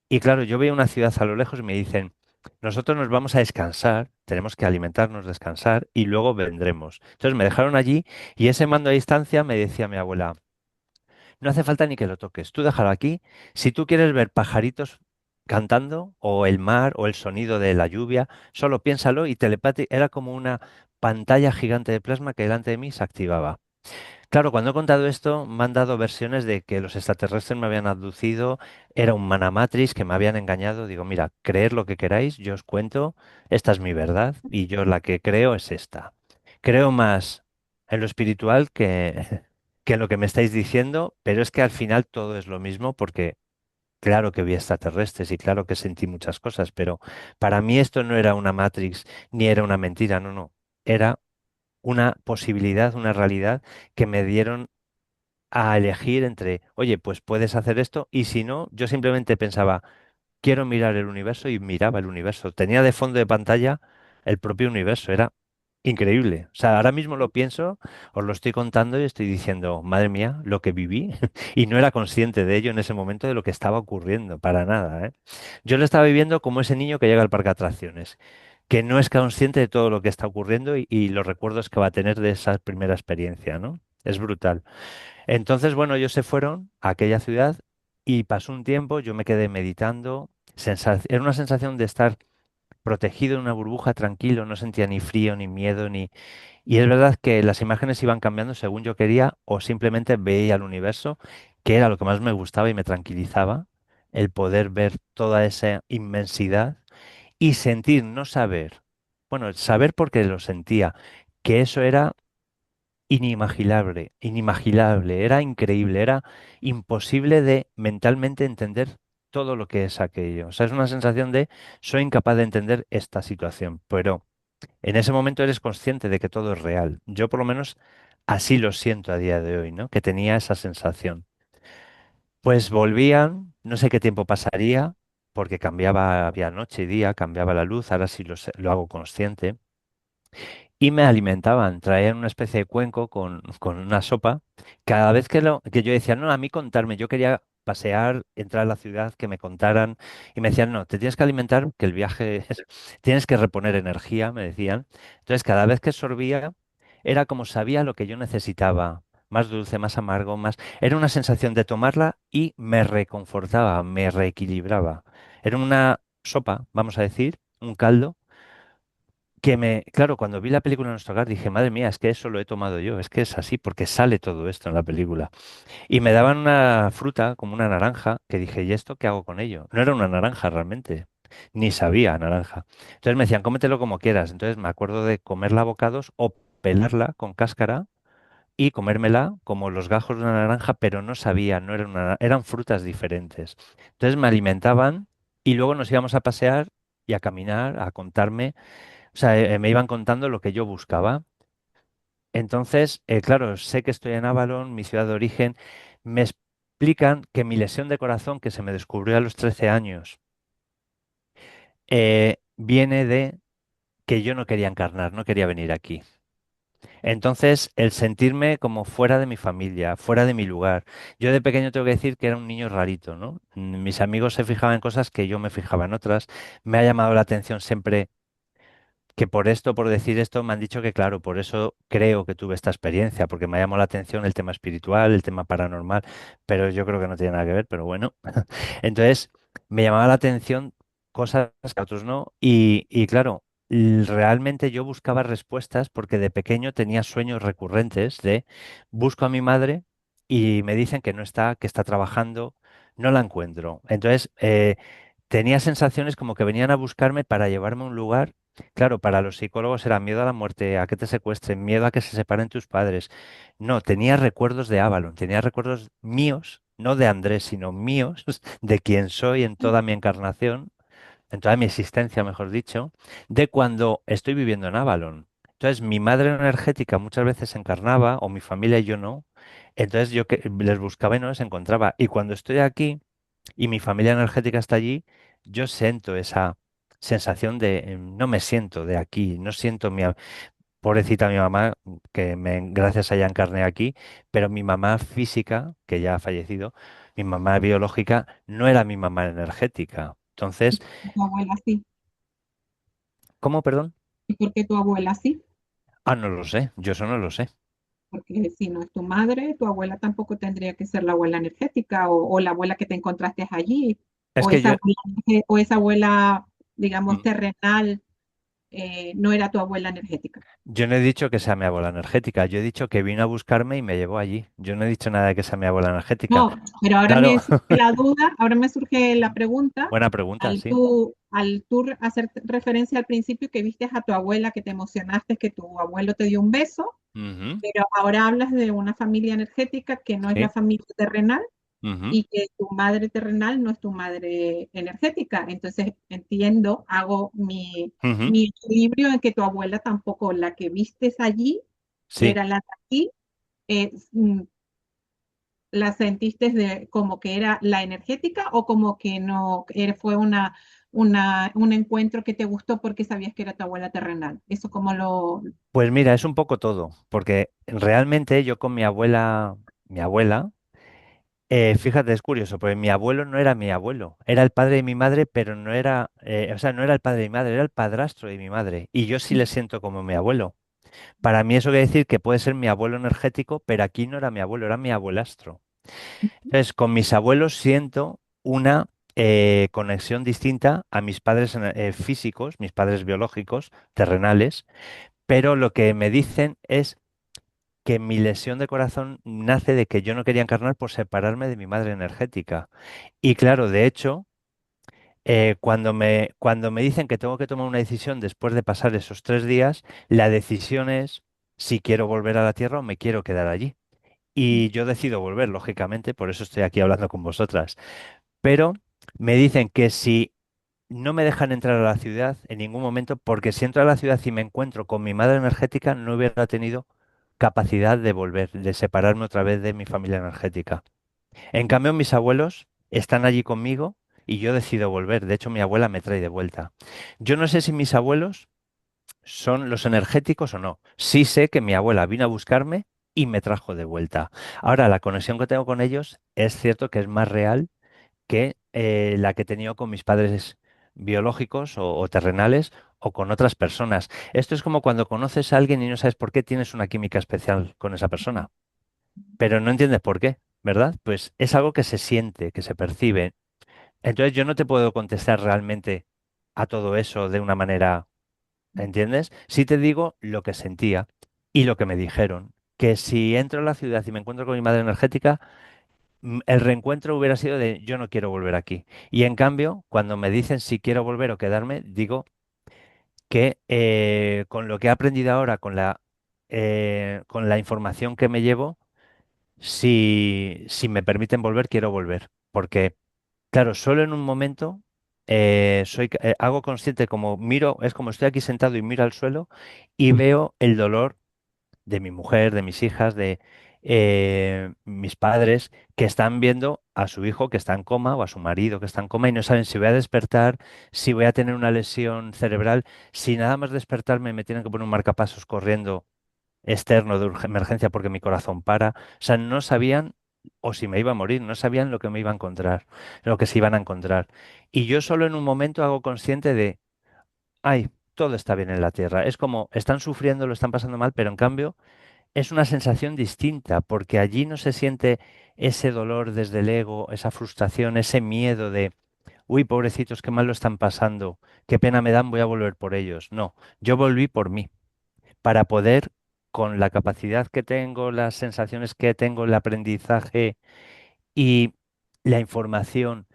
Y claro, yo veo una ciudad a lo lejos y me dicen, nosotros nos vamos a descansar, tenemos que alimentarnos, descansar y luego vendremos. Entonces me dejaron allí y ese mando a distancia me decía mi abuela, no hace falta ni que lo toques, tú déjalo aquí. Si tú quieres ver pajaritos cantando o el mar o el sonido de la lluvia, solo piénsalo y telepati era como una pantalla gigante de plasma que delante de mí se activaba. Claro, cuando he contado esto, me han dado versiones de que los extraterrestres me habían abducido, era un manamatrix, que me habían engañado. Digo, mira, creed lo que queráis, yo os cuento, esta es mi verdad y yo la que creo es esta. Creo más en lo espiritual que en lo que me estáis diciendo, pero es que al final todo es lo mismo porque claro que vi extraterrestres y claro que sentí muchas cosas, pero para mí esto no era una matrix ni era una mentira, no, no. Era una posibilidad, una realidad que me dieron a elegir entre, oye, pues puedes hacer esto, y si no, yo simplemente pensaba, quiero mirar el universo y miraba el universo. Tenía de fondo de pantalla el propio universo, era increíble. O sea, ahora mismo lo pienso, os lo estoy contando y estoy diciendo, madre mía, lo que viví, y no era consciente de ello en ese momento de lo que estaba ocurriendo, para nada, ¿eh? Yo lo estaba viviendo como ese niño que llega al parque de atracciones, que no es consciente de todo lo que está ocurriendo y los recuerdos que va a tener de esa primera experiencia, ¿no? Es brutal. Entonces, bueno, ellos se fueron a aquella ciudad y pasó un tiempo, yo me quedé meditando. Era una sensación de estar protegido en una burbuja, tranquilo, no sentía ni frío, ni miedo, ni... Y es verdad que las imágenes iban cambiando según yo quería o simplemente veía el universo, que era lo que más me gustaba y me tranquilizaba, el poder ver toda esa inmensidad y sentir, no saber, bueno, saber porque lo sentía, que eso era inimaginable, inimaginable, era increíble, era imposible de mentalmente entender todo lo que es aquello. O sea, es una sensación de soy incapaz de entender esta situación, pero en ese momento eres consciente de que todo es real. Yo por lo menos así lo siento a día de hoy, ¿no? Que tenía esa sensación. Pues volvían, no sé qué tiempo pasaría, porque cambiaba, había noche y día, cambiaba la luz, ahora sí lo hago consciente. Y me alimentaban, traían una especie de cuenco con una sopa. Cada vez que yo decía, no, a mí contarme, yo quería pasear, entrar a la ciudad, que me contaran, y me decían, no, te tienes que alimentar, que el viaje tienes que reponer energía, me decían. Entonces, cada vez que sorbía, era como sabía lo que yo necesitaba, más dulce, más amargo, más... Era una sensación de tomarla y me reconfortaba, me reequilibraba. Era una sopa, vamos a decir, un caldo claro, cuando vi la película en nuestro hogar dije, madre mía, es que eso lo he tomado yo, es que es así, porque sale todo esto en la película. Y me daban una fruta, como una naranja, que dije, ¿y esto qué hago con ello? No era una naranja realmente, ni sabía a naranja. Entonces me decían, cómetelo como quieras. Entonces me acuerdo de comerla a bocados o pelarla con cáscara y comérmela como los gajos de una naranja, pero no sabía, no era eran frutas diferentes. Entonces me alimentaban y luego nos íbamos a pasear y a caminar, a contarme, o sea, me iban contando lo que yo buscaba. Entonces, claro, sé que estoy en Avalon, mi ciudad de origen. Me explican que mi lesión de corazón, que se me descubrió a los 13 años, viene de que yo no quería encarnar, no quería venir aquí. Entonces, el sentirme como fuera de mi familia, fuera de mi lugar. Yo de pequeño tengo que decir que era un niño rarito, ¿no? Mis amigos se fijaban en cosas que yo me fijaba en otras. Me ha llamado la atención siempre que por esto, por decir esto, me han dicho que, claro, por eso creo que tuve esta experiencia, porque me llamó la atención el tema espiritual, el tema paranormal, pero yo creo que no tiene nada que ver, pero bueno. Entonces, me llamaba la atención cosas que a otros no, y claro, realmente yo buscaba respuestas porque de pequeño tenía sueños recurrentes de busco a mi madre y me dicen que no está, que está trabajando, no la encuentro. Entonces, tenía sensaciones como que venían a buscarme para llevarme a un lugar. Claro, para los psicólogos era miedo a la muerte, a que te secuestren, miedo a que se separen tus padres. No, tenía recuerdos de Avalon, tenía recuerdos míos, no de Andrés, sino míos, de quién soy en toda mi encarnación, en toda mi existencia, mejor dicho, de cuando estoy viviendo en Avalon. Entonces, mi madre energética muchas veces encarnaba, o mi familia y yo no. Entonces, yo que les buscaba y no les encontraba. Y cuando estoy aquí y mi familia energética está allí, yo siento esa sensación de no me siento de aquí, no siento pobrecita mi mamá, gracias a ella encarné aquí, pero mi mamá física, que ya ha fallecido, mi mamá biológica, no era mi mamá energética. Entonces, Tu abuela sí. ¿cómo, perdón? ¿Y por qué tu abuela sí? Ah, no lo sé, yo eso no lo sé. Porque si no es tu madre, tu abuela tampoco tendría que ser la abuela energética o la abuela que te encontraste allí, Es o que esa yo, abuela, o esa abuela, digamos, mm, terrenal, no era tu abuela energética. yo no he dicho que sea mi abuela energética, yo he dicho que vino a buscarme y me llevó allí. Yo no he dicho nada de que sea mi abuela energética. No, pero ahora Claro, me surge la duda, ahora me surge la pregunta, buena pregunta, sí. al tú hacer referencia al principio que viste a tu abuela, que te emocionaste, que tu abuelo te dio un beso, Ujú, pero ahora hablas de una familia energética que no es la sí. familia terrenal Ujú, y que tu madre terrenal no es tu madre energética. Entonces entiendo, hago ujú, mi equilibrio en que tu abuela tampoco, la que vistes allí, sí. era la de aquí, eh, mm, la sentiste de, como que era la energética o como que no, fue un encuentro que te gustó porque sabías que era tu abuela terrenal. Eso como lo... Pues mira, es un poco todo, porque realmente yo con mi abuela, fíjate, es curioso, porque mi abuelo no era mi abuelo, era el padre de mi madre, pero no era, o sea, no era el padre de mi madre, era el padrastro de mi madre, y yo sí le siento como mi abuelo. Para mí eso quiere decir que puede ser mi abuelo energético, pero aquí no era mi abuelo, era mi abuelastro. Entonces, con mis abuelos siento una conexión distinta a mis padres físicos, mis padres biológicos, terrenales, pero lo que me dicen es que mi lesión de corazón nace de que yo no quería encarnar por separarme de mi madre energética. Y claro, de hecho, cuando me dicen que tengo que tomar una decisión después de pasar esos 3 días, la decisión es si quiero volver a la Tierra o me quiero quedar allí. Y yo decido volver, lógicamente, por eso estoy aquí hablando con vosotras. Pero me dicen que si no me dejan entrar a la ciudad en ningún momento, porque si entro a la ciudad y me encuentro con mi madre energética, no hubiera tenido capacidad de volver, de separarme otra vez de mi familia energética. En cambio, mis abuelos están allí conmigo y yo decido volver. De hecho, mi abuela me trae de vuelta. Yo no sé si mis abuelos son los energéticos o no. Sí sé que mi abuela vino a buscarme y me trajo de vuelta. Ahora, la conexión que tengo con ellos es cierto que es más real que la que he tenido con mis padres biológicos o terrenales o con otras personas. Esto es como cuando conoces a alguien y no sabes por qué tienes una química especial con esa persona, pero no entiendes por qué, ¿verdad? Pues es algo que se siente, que se percibe. Entonces yo no te puedo contestar realmente a todo eso de una manera, ¿entiendes? Sí te digo lo que sentía y lo que me dijeron, que si entro a la ciudad y me encuentro con mi madre energética, el reencuentro hubiera sido de yo no quiero volver aquí. Y en cambio, cuando me dicen si quiero volver o quedarme, digo que con lo que he aprendido ahora, con la información que me llevo, si me permiten volver, quiero volver. Porque, claro, solo en un momento hago consciente como miro, es como estoy aquí sentado y miro al suelo y veo el dolor de mi mujer, de mis hijas, de mis padres, que están viendo a su hijo que está en coma o a su marido que está en coma y no saben si voy a despertar, si voy a tener una lesión cerebral, si nada más despertarme me tienen que poner un marcapasos corriendo externo de emergencia porque mi corazón para. O sea, no sabían o si me iba a morir, no sabían lo que me iba a encontrar, lo que se iban a encontrar. Y yo solo en un momento hago consciente de, ay, todo está bien en la Tierra. Es como, están sufriendo, lo están pasando mal, pero en cambio es una sensación distinta, porque allí no se siente ese dolor desde el ego, esa frustración, ese miedo de, uy, pobrecitos, qué mal lo están pasando, qué pena me dan, voy a volver por ellos. No, yo volví por mí, para poder, con la capacidad que tengo, las sensaciones que tengo, el aprendizaje y la información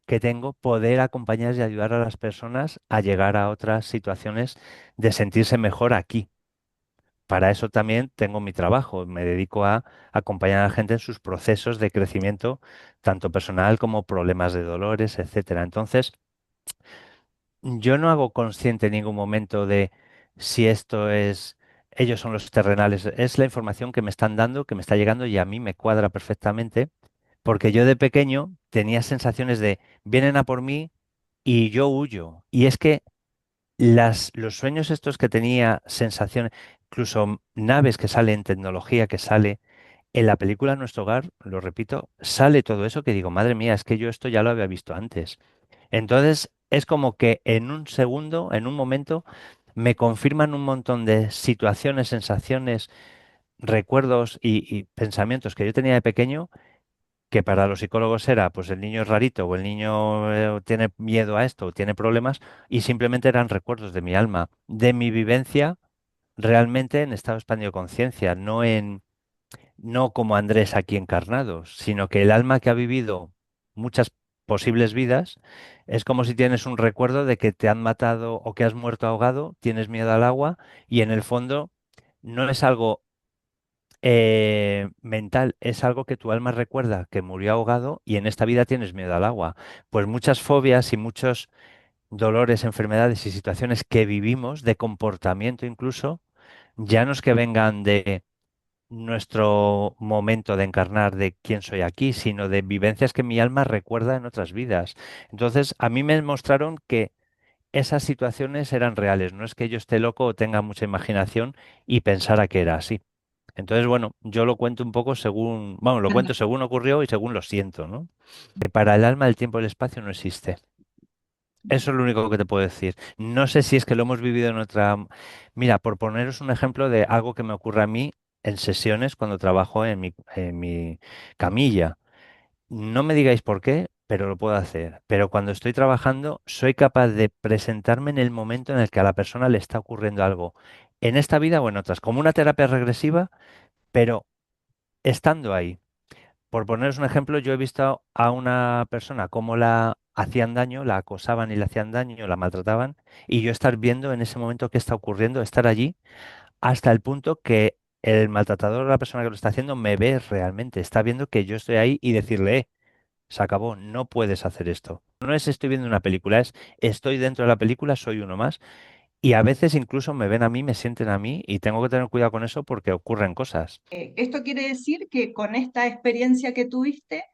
que tengo, poder acompañar y ayudar a las personas a llegar a otras situaciones de sentirse mejor aquí. Para eso también tengo mi trabajo. Me dedico a acompañar a la gente en sus procesos de crecimiento, tanto personal como problemas de dolores, etcétera. Entonces, yo no hago consciente en ningún momento de si esto es, ellos son los terrenales. Es la información que me están dando, que me está llegando y a mí me cuadra perfectamente, porque yo de pequeño tenía sensaciones de vienen a por mí y yo huyo. Y es que los sueños estos que tenía, sensaciones, incluso naves que salen, tecnología que sale, en la película Nuestro Hogar, lo repito, sale todo eso que digo, madre mía, es que yo esto ya lo había visto antes. Entonces, es como que en un segundo, en un momento, me confirman un montón de situaciones, sensaciones, recuerdos y pensamientos que yo tenía de pequeño, que para los psicólogos era, pues el niño es rarito o el niño tiene miedo a esto o tiene problemas, y simplemente eran recuerdos de mi alma, de mi vivencia realmente en estado expandido de conciencia, no como Andrés aquí encarnado, sino que el alma que ha vivido muchas posibles vidas es como si tienes un recuerdo de que te han matado o que has muerto ahogado, tienes miedo al agua y en el fondo no es algo mental, es algo que tu alma recuerda que murió ahogado y en esta vida tienes miedo al agua. Pues muchas fobias y muchos dolores, enfermedades y situaciones que vivimos de comportamiento incluso, ya no es que vengan de nuestro momento de encarnar de quién soy aquí, sino de vivencias que mi alma recuerda en otras vidas. Entonces, a mí me mostraron que esas situaciones eran reales, no es que yo esté loco o tenga mucha imaginación y pensara que era así. Entonces, bueno, yo lo cuento un poco según, bueno, lo cuento según ocurrió y según lo siento, ¿no? Que para el alma el tiempo y el espacio no existe. Eso es lo único que te puedo decir. No sé si es que lo hemos vivido en otra... Mira, por poneros un ejemplo de algo que me ocurre a mí en sesiones cuando trabajo en mi camilla. No me digáis por qué, pero lo puedo hacer. Pero cuando estoy trabajando, soy capaz de presentarme en el momento en el que a la persona le está ocurriendo algo. En esta vida o en otras, como una terapia regresiva, pero estando ahí. Por poneros un ejemplo, yo he visto a una persona cómo la hacían daño, la acosaban y le hacían daño, la maltrataban, y yo estar viendo en ese momento qué está ocurriendo, estar allí, hasta el punto que el maltratador o la persona que lo está haciendo me ve realmente, está viendo que yo estoy ahí y decirle, se acabó, no puedes hacer esto. No es estoy viendo una película, es estoy dentro de la película, soy uno más, y a veces incluso me ven a mí, me sienten a mí, y tengo que tener cuidado con eso porque ocurren cosas. Esto quiere decir que con esta experiencia que tuviste,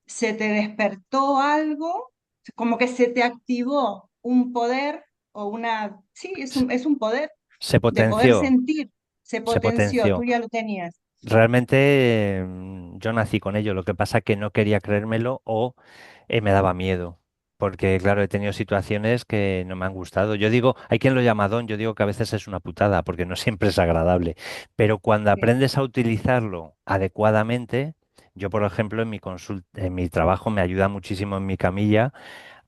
se te despertó algo, como que se te activó un poder o una, sí, es un poder Se de poder potenció, sentir, se se potenció, tú potenció. ya lo tenías. Realmente yo nací con ello, lo que pasa que no quería creérmelo o me daba miedo, porque claro, he tenido situaciones que no me han gustado. Yo digo, hay quien lo llama don, yo digo que a veces es una putada, porque no siempre es agradable, pero cuando Sí. aprendes a utilizarlo adecuadamente, yo por ejemplo en mi trabajo me ayuda muchísimo en mi camilla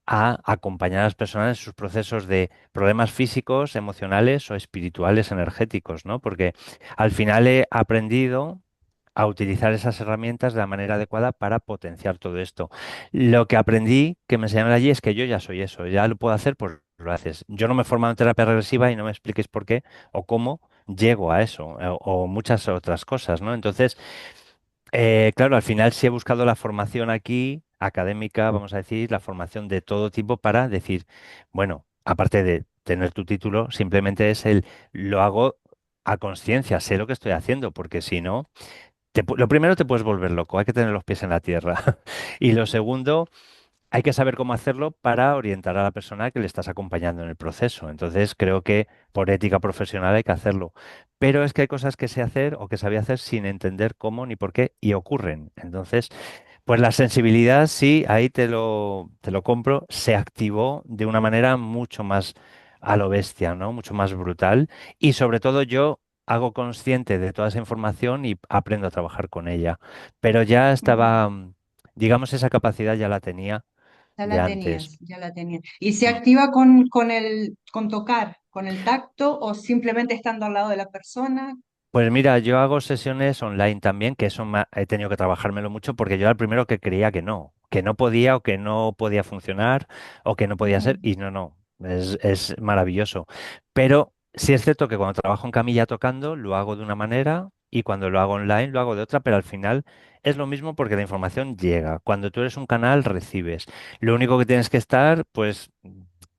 a acompañar a las personas en sus procesos de problemas físicos, emocionales o espirituales, energéticos, ¿no? Porque al final he aprendido a utilizar esas herramientas de la manera adecuada para potenciar todo esto. Lo que aprendí que me enseñaron allí es que yo ya soy eso, ya lo puedo hacer, pues lo haces. Yo no me he formado en terapia regresiva y no me expliques por qué o cómo llego a eso o muchas otras cosas, ¿no? Entonces, claro, al final sí he buscado la formación aquí, académica, vamos a decir, la formación de todo tipo para decir, bueno, aparte de tener tu título, simplemente es lo hago a conciencia, sé lo que estoy haciendo, porque si no, lo primero te puedes volver loco, hay que tener los pies en la tierra. Y lo segundo, hay que saber cómo hacerlo para orientar a la persona que le estás acompañando en el proceso. Entonces, creo que por ética profesional hay que hacerlo. Pero es que hay cosas que sé hacer o que sabía hacer sin entender cómo ni por qué y ocurren. Entonces, pues la sensibilidad, sí, ahí te lo compro, se activó de una manera mucho más a lo bestia, ¿no? Mucho más brutal. Y sobre todo yo hago consciente de toda esa información y aprendo a trabajar con ella. Pero ya Ujú. estaba, digamos, esa capacidad ya la tenía Ya de la antes. tenías, ya la tenías. ¿Y se Mm. activa con tocar, con el tacto o simplemente estando al lado de la persona? Pues mira, yo hago sesiones online también, que eso he tenido que trabajármelo mucho porque yo era el primero que creía que no podía o que no podía funcionar o que no podía Ujú. ser y no, no, es maravilloso. Pero sí es cierto que cuando trabajo en camilla tocando lo hago de una manera y cuando lo hago online lo hago de otra, pero al final es lo mismo porque la información llega. Cuando tú eres un canal recibes. Lo único que tienes que estar, pues,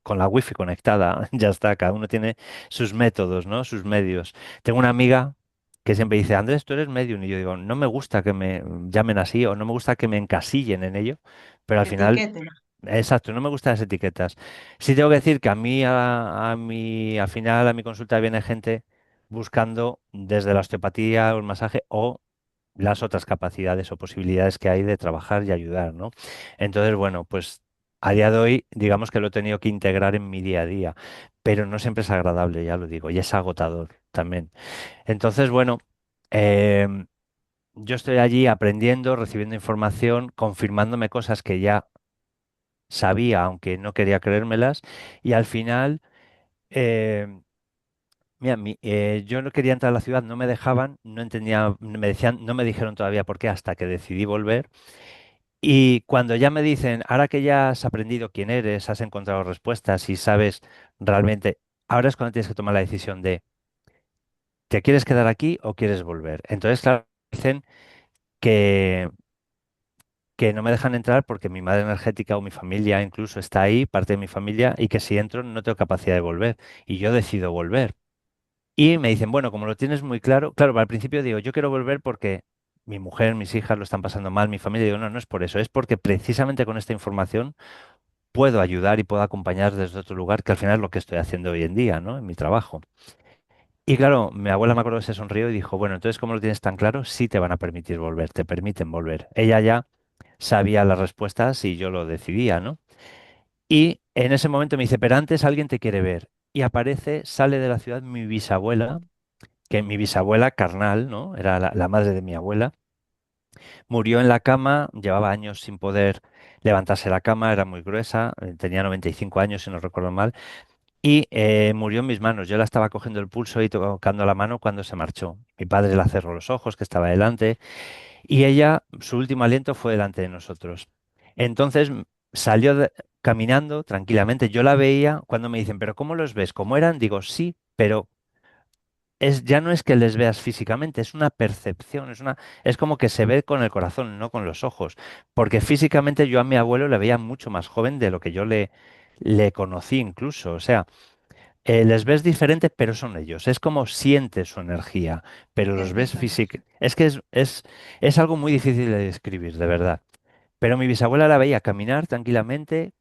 con la wifi conectada, ya está, cada uno tiene sus métodos, ¿no? Sus medios. Tengo una amiga que siempre dice, Andrés, tú eres medium. Y yo digo, no me gusta que me llamen así o no me gusta que me encasillen en ello, pero al final, Etiquete. exacto, no me gustan las etiquetas. Sí tengo que decir que a mí, al final, a mi consulta viene gente buscando desde la osteopatía o el masaje o las otras capacidades o posibilidades que hay de trabajar y ayudar, ¿no? Entonces, bueno, pues a día de hoy, digamos que lo he tenido que integrar en mi día a día, pero no siempre es agradable, ya lo digo, y es agotador también. Entonces, bueno, em, yo estoy allí aprendiendo, recibiendo información, confirmándome cosas que ya sabía, aunque no quería creérmelas, y al final, em, mira, yo no quería entrar a la ciudad, no me dejaban, no entendía, me decían, no me dijeron todavía por qué hasta que decidí volver. Y cuando ya me dicen, ahora que ya has aprendido quién eres, has encontrado respuestas y sabes realmente, ahora es cuando tienes que tomar la decisión de, ¿te quieres quedar aquí o quieres volver? Entonces, claro, dicen que, que no me dejan entrar porque mi madre energética o mi familia incluso está ahí, parte de mi familia, y que si entro no tengo capacidad de volver. Y yo decido volver. Y me dicen, bueno, como lo tienes muy claro, claro, al principio digo, yo quiero volver porque mi mujer, mis hijas lo están pasando mal, mi familia, digo, no, no es por eso, es porque precisamente con esta información puedo ayudar y puedo acompañar desde otro lugar, que al final es lo que estoy haciendo hoy en día, ¿no? En mi trabajo. Y claro, mi abuela me acuerdo que se sonrió y dijo, bueno, entonces como lo tienes tan claro, sí te van a permitir volver, te permiten volver. Ella ya sabía las respuestas y yo lo decidía, ¿no? Y en ese momento me dice, pero antes alguien te quiere ver. Y aparece, sale de la ciudad mi bisabuela, que mi bisabuela carnal, ¿no? Era la madre de mi abuela. Murió en la cama, llevaba años sin poder levantarse de la cama, era muy gruesa, tenía 95 años si no recuerdo mal, y murió en mis manos. Yo la estaba cogiendo el pulso y tocando la mano cuando se marchó. Mi padre la cerró los ojos, que estaba delante, y ella, su último aliento fue delante de nosotros. Entonces salió caminando tranquilamente. Yo la veía cuando me dicen, ¿pero cómo los ves? ¿Cómo eran? Digo, sí, pero ya no es que les veas físicamente, es una percepción, es como que se ve con el corazón, no con los ojos. Porque físicamente yo a mi abuelo le veía mucho más joven de lo que yo le conocí incluso. O sea, les ves diferentes, pero son ellos. Es como sientes su energía, pero los ves Sientes una. físicamente. Es que es algo muy difícil de describir, de verdad. Pero mi bisabuela la veía caminar tranquilamente,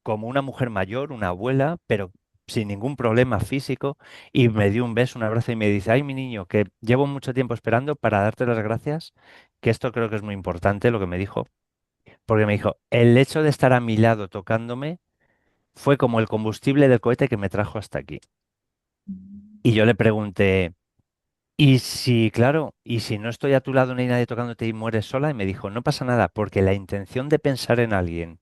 como una mujer mayor, una abuela, pero sin ningún problema físico, y me dio un beso, un abrazo y me dice, ay, mi niño, que llevo mucho tiempo esperando para darte las gracias, que esto creo que es muy importante, lo que me dijo, porque me dijo, el hecho de estar a mi lado tocándome fue como el combustible del cohete que me trajo hasta aquí. Y yo le pregunté, y si, claro, y si no estoy a tu lado, no hay nadie tocándote y mueres sola, y me dijo, no pasa nada, porque la intención de pensar en alguien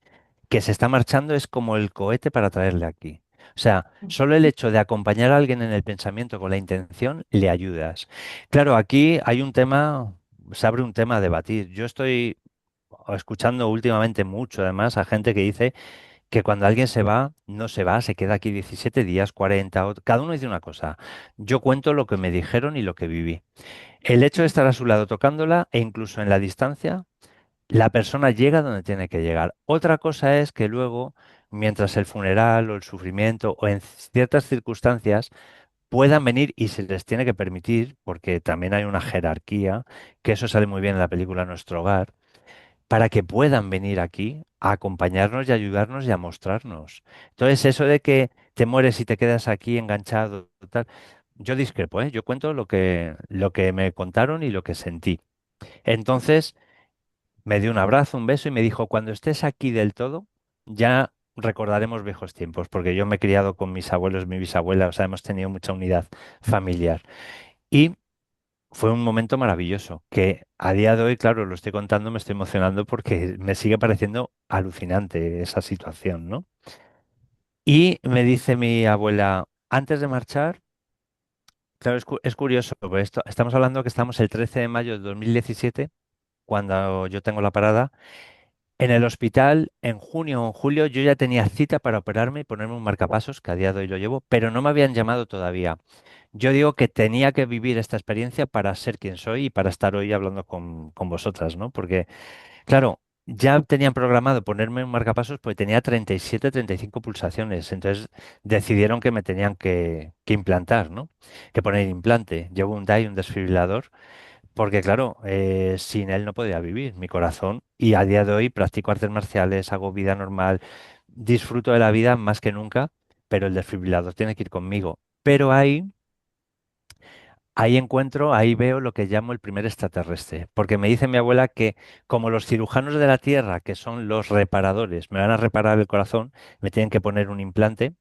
que se está marchando es como el cohete para traerle aquí. O sea, solo el hecho de acompañar a alguien en el pensamiento con la intención, le ayudas. Claro, aquí hay un tema, se abre un tema a debatir. Yo estoy escuchando últimamente mucho, además, a gente que dice que cuando alguien se va, no se va, se queda aquí 17 días, 40, cada uno dice una cosa. Yo cuento lo que me dijeron y lo que viví. El hecho de estar a su lado tocándola e incluso en la distancia, la persona llega donde tiene que llegar. Otra cosa es que luego, mientras el funeral o el sufrimiento o en ciertas circunstancias puedan venir y se les tiene que permitir, porque también hay una jerarquía, que eso sale muy bien en la película Nuestro Hogar, para que puedan venir aquí a acompañarnos y ayudarnos y a mostrarnos. Entonces, eso de que te mueres y te quedas aquí enganchado, tal, yo discrepo, ¿eh? Yo cuento lo que me contaron y lo que sentí. Entonces, me dio un abrazo, un beso y me dijo, cuando estés aquí del todo, ya recordaremos viejos tiempos, porque yo me he criado con mis abuelos, mi bisabuela, o sea, hemos tenido mucha unidad familiar. Y fue un momento maravilloso, que a día de hoy, claro, lo estoy contando, me estoy emocionando porque me sigue pareciendo alucinante esa situación, ¿no? Y me dice mi abuela, antes de marchar, claro, es curioso, porque estamos hablando que estamos el 13 de mayo de 2017, cuando yo tengo la parada. En el hospital, en junio o en julio, yo ya tenía cita para operarme y ponerme un marcapasos, que a día de hoy lo llevo, pero no me habían llamado todavía. Yo digo que tenía que vivir esta experiencia para ser quien soy y para estar hoy hablando con vosotras, ¿no? Porque, claro, ya tenían programado ponerme un marcapasos porque tenía 37, 35 pulsaciones. Entonces decidieron que me tenían que implantar, ¿no? Que poner implante. Llevo un DAI, un desfibrilador, porque claro, sin él no podía vivir mi corazón y a día de hoy practico artes marciales, hago vida normal, disfruto de la vida más que nunca, pero el desfibrilador tiene que ir conmigo. Pero ahí encuentro, ahí veo lo que llamo el primer extraterrestre, porque me dice mi abuela que como los cirujanos de la Tierra, que son los reparadores, me van a reparar el corazón, me tienen que poner un implante,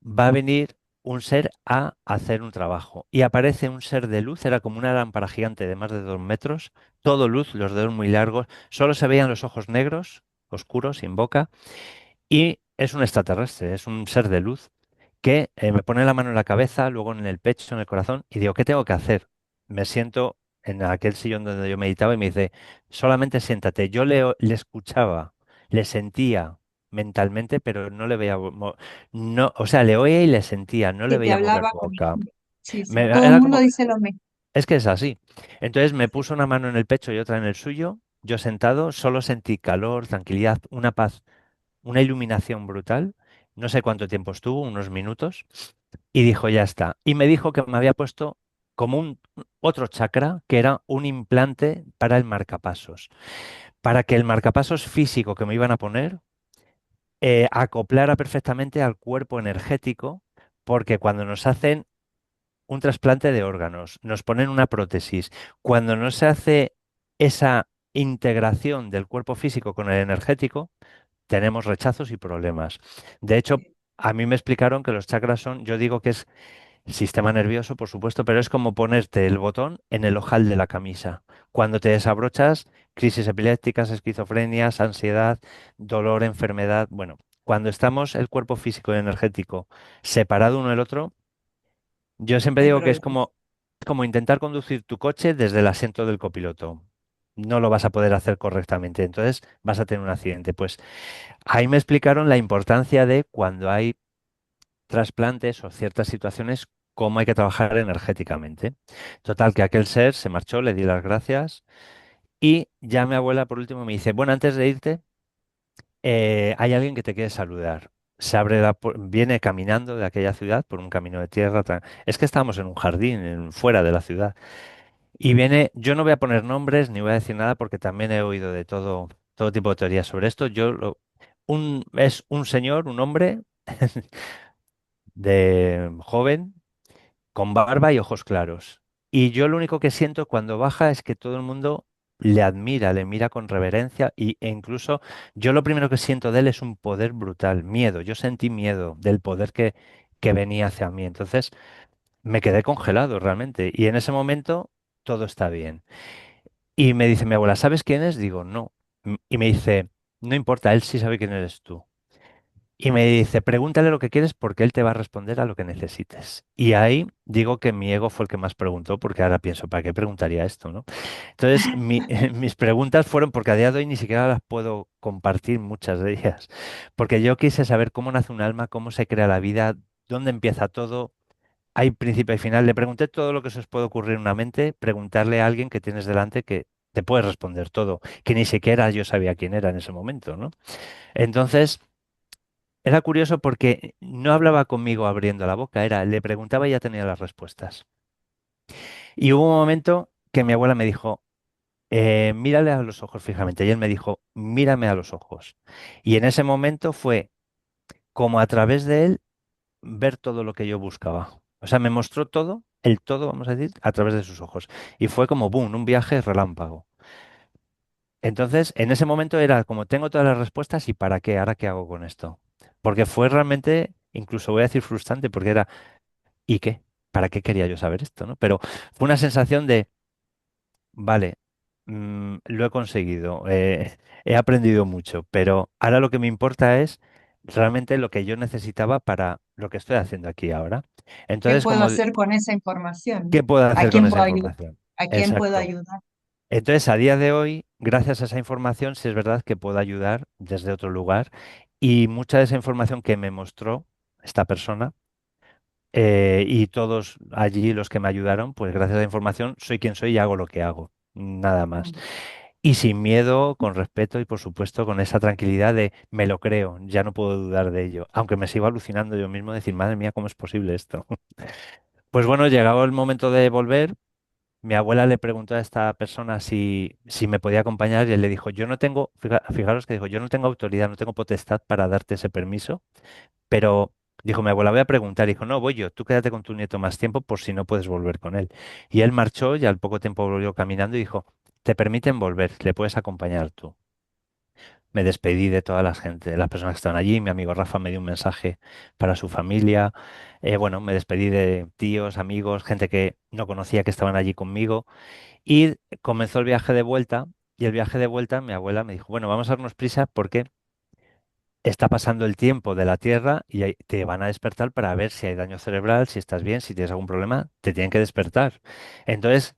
va a venir un ser a hacer un trabajo. Y aparece un ser de luz, era como una lámpara gigante de más de 2 metros, todo luz, los dedos muy largos, solo se veían los ojos negros, oscuros, sin boca, y es un extraterrestre, es un ser de luz que me pone la mano en la cabeza, luego en el pecho, en el corazón, y digo, ¿qué tengo que hacer? Me siento en aquel sillón donde yo meditaba y me dice, solamente siéntate. Yo le escuchaba, le sentía mentalmente, pero no le veía, no, o sea, le oía y le sentía, no le Sí, te veía mover hablaba con boca. Sí, sí, todo el Era mundo como, dice lo mismo. es que es así. Entonces me Sí, puso una mano en el pecho y otra en el suyo, yo sentado, solo sentí calor, tranquilidad, una paz, una iluminación brutal. No sé cuánto tiempo estuvo, unos minutos, y dijo, ya está. Y me dijo que me había puesto como un otro chakra, que era un implante para el marcapasos, para que el marcapasos físico que me iban a poner acoplara perfectamente al cuerpo energético, porque cuando nos hacen un trasplante de órganos, nos ponen una prótesis, cuando no se hace esa integración del cuerpo físico con el energético, tenemos rechazos y problemas. De hecho, sí, a mí me explicaron que los chakras son, yo digo que es sistema nervioso, por supuesto, pero es como ponerte el botón en el ojal de la camisa. Cuando te desabrochas, crisis epilépticas, esquizofrenias, ansiedad, dolor, enfermedad. Bueno, cuando estamos el cuerpo físico y energético separado uno del otro, yo siempre hay digo que es problemas. como intentar conducir tu coche desde el asiento del copiloto. No lo vas a poder hacer correctamente, entonces vas a tener un accidente. Pues ahí me explicaron la importancia de cuando hay trasplantes o ciertas situaciones, cómo hay que trabajar energéticamente. Total, que aquel ser se marchó, le di las gracias y ya mi abuela por último me dice, bueno, antes de irte, hay alguien que te quiere saludar. Se abre viene caminando de aquella ciudad por un camino de tierra. Es que estábamos en un jardín, fuera de la ciudad. Y viene, yo no voy a poner nombres ni voy a decir nada porque también he oído de todo tipo de teorías sobre esto. Es un señor, un hombre de joven, con barba y ojos claros. Y yo lo único que siento cuando baja es que todo el mundo le admira, le mira con reverencia e incluso yo lo primero que siento de él es un poder brutal, miedo. Yo sentí miedo del poder que venía hacia mí. Entonces me quedé congelado realmente y en ese momento todo está bien. Y me dice mi abuela, ¿sabes quién es? Digo, no. Y me dice, no importa, él sí sabe quién eres tú. Y me dice, pregúntale lo que quieres porque él te va a responder a lo que necesites. Y ahí digo que mi ego fue el que más preguntó, porque ahora pienso, ¿para qué preguntaría esto, no? Entonces, mis preguntas fueron, porque a día de hoy ni siquiera las puedo compartir muchas de ellas, porque yo quise saber cómo nace un alma, cómo se crea la vida, dónde empieza todo, hay principio y final. Le pregunté todo lo que se os puede ocurrir en una mente, preguntarle a alguien que tienes delante que te puede responder todo, que ni siquiera yo sabía quién era en ese momento, ¿no? Entonces... Era curioso porque no hablaba conmigo abriendo la boca, le preguntaba y ya tenía las respuestas. Y hubo un momento que mi abuela me dijo, mírale a los ojos fijamente. Y él me dijo, mírame a los ojos. Y en ese momento fue como a través de él ver todo lo que yo buscaba. O sea, me mostró todo, el todo, vamos a decir, a través de sus ojos. Y fue como, boom, un viaje relámpago. Entonces, en ese momento era como, tengo todas las respuestas y ¿para qué? ¿Ahora qué hago con esto? Porque fue realmente, incluso voy a decir frustrante, porque era, ¿y qué? ¿Para qué quería yo saber esto, no? Pero fue una sensación de, vale, lo he conseguido, he aprendido mucho, pero ahora lo que me importa es realmente lo que yo necesitaba para lo que estoy haciendo aquí ahora. ¿Qué Entonces, puedo como, hacer con esa información? ¿qué puedo ¿A hacer con quién esa puedo ayudar? información? ¿A quién puedo Exacto. ayudar? Entonces, a día de hoy, gracias a esa información, sí es verdad que puedo ayudar desde otro lugar y mucha de esa información que me mostró esta persona y todos allí los que me ayudaron, pues gracias a la información soy quien soy y hago lo que hago, nada más. Mm. Y sin miedo, con respeto y por supuesto con esa tranquilidad de me lo creo, ya no puedo dudar de ello, aunque me sigo alucinando yo mismo, decir, madre mía, ¿cómo es posible esto? Pues bueno, llegado el momento de volver. Mi abuela le preguntó a esta persona si me podía acompañar y él le dijo, yo no tengo, fijaros que dijo, yo no tengo autoridad, no tengo potestad para darte ese permiso, pero dijo mi abuela, voy a preguntar. Dijo, no, voy yo, tú quédate con tu nieto más tiempo por si no puedes volver con él. Y él marchó y al poco tiempo volvió caminando y dijo, te permiten volver, le puedes acompañar tú. Me despedí de toda la gente, de las personas que estaban allí. Mi amigo Rafa me dio un mensaje para su familia. Bueno, me despedí de tíos, amigos, gente que no conocía que estaban allí conmigo. Y comenzó el viaje de vuelta, y el viaje de vuelta mi abuela me dijo, bueno, vamos a darnos prisa porque está pasando el tiempo de la Tierra y te van a despertar para ver si hay daño cerebral, si estás bien, si tienes algún problema, te tienen que despertar. Entonces,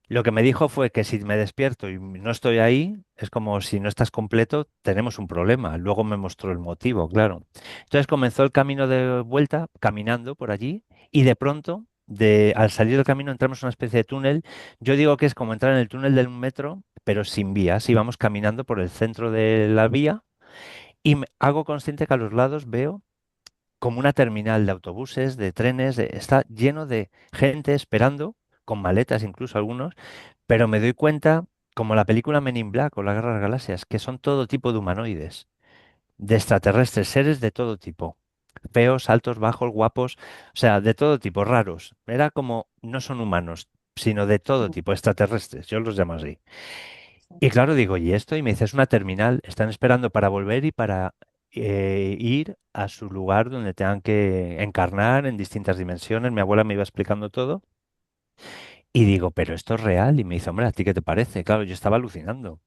lo que me dijo fue que si me despierto y no estoy ahí, es como si no estás completo, tenemos un problema. Luego me mostró el motivo, claro. Entonces comenzó el camino de vuelta, caminando por allí, y de pronto, al salir del camino, entramos en una especie de túnel. Yo digo que es como entrar en el túnel del metro, pero sin vías. Íbamos caminando por el centro de la vía y me hago consciente que a los lados veo como una terminal de autobuses, de trenes, está lleno de gente esperando, con maletas incluso algunos, pero me doy cuenta, como la película Men in Black o La Guerra de las Galaxias, que son todo tipo de humanoides, de extraterrestres, seres de todo tipo. Feos, altos, bajos, guapos, o sea, de todo tipo, raros. Era como, no son humanos, sino de todo tipo, extraterrestres, yo los llamo así. Y claro, digo, ¿y esto? Y me dice, es una terminal, están esperando para volver y para ir a su lugar donde tengan que encarnar en distintas dimensiones. Mi abuela me iba explicando todo. Y digo, ¿pero esto es real? Y me dice, hombre, ¿a ti qué te parece? Claro, yo estaba alucinando.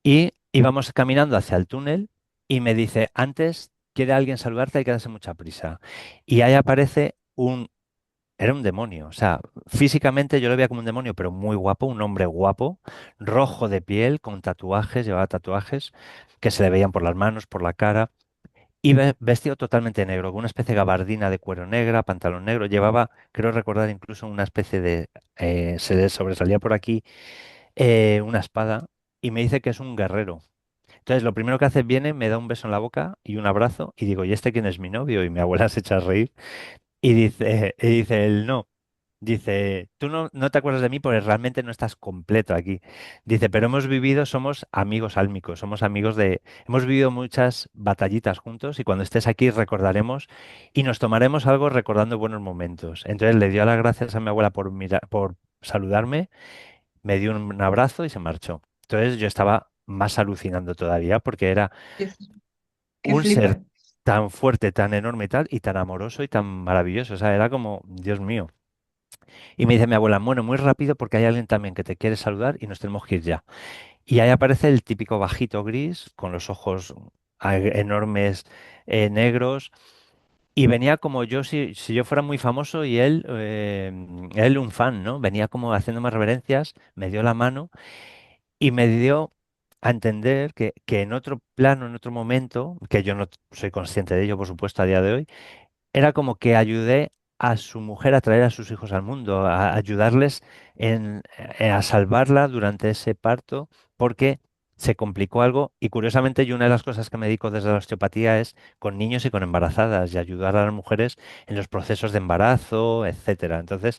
Y íbamos caminando hacia el túnel y me dice, antes quiere alguien saludarte, hay que darse mucha prisa. Y ahí aparece era un demonio, o sea, físicamente yo lo veía como un demonio, pero muy guapo, un hombre guapo, rojo de piel, con tatuajes, llevaba tatuajes que se le veían por las manos, por la cara, y vestido totalmente negro, con una especie de gabardina de cuero negra, pantalón negro, llevaba, creo recordar incluso una especie de, se le sobresalía por aquí una espada, y me dice que es un guerrero. Entonces, lo primero que hace, viene, me da un beso en la boca y un abrazo, y digo, ¿y este quién es mi novio? Y mi abuela se echa a reír. Y dice él, no. Dice, tú no te acuerdas de mí porque realmente no estás completo aquí. Dice, pero hemos vivido, somos amigos álmicos, somos amigos hemos vivido muchas batallitas juntos y cuando estés aquí recordaremos y nos tomaremos algo recordando buenos momentos. Entonces le dio las gracias a mi abuela por saludarme, me dio un abrazo y se marchó. Entonces yo estaba más alucinando todavía porque era Qué, qué un ser flipa. tan fuerte, tan enorme y tal, y tan amoroso y tan maravilloso. O sea, era como, Dios mío. Y me dice mi abuela, bueno, muy rápido porque hay alguien también que te quiere saludar y nos tenemos que ir ya. Y ahí aparece el típico bajito gris, con los ojos enormes, negros, y venía como yo, si yo fuera muy famoso y él un fan, ¿no? Venía como haciéndome reverencias, me dio la mano y me dio a entender que en otro plano, en otro momento, que yo no soy consciente de ello, por supuesto, a día de hoy, era como que ayudé a su mujer a traer a sus hijos al mundo, a ayudarles a salvarla durante ese parto, porque se complicó algo y curiosamente yo una de las cosas que me dedico desde la osteopatía es con niños y con embarazadas y ayudar a las mujeres en los procesos de embarazo, etcétera. Entonces,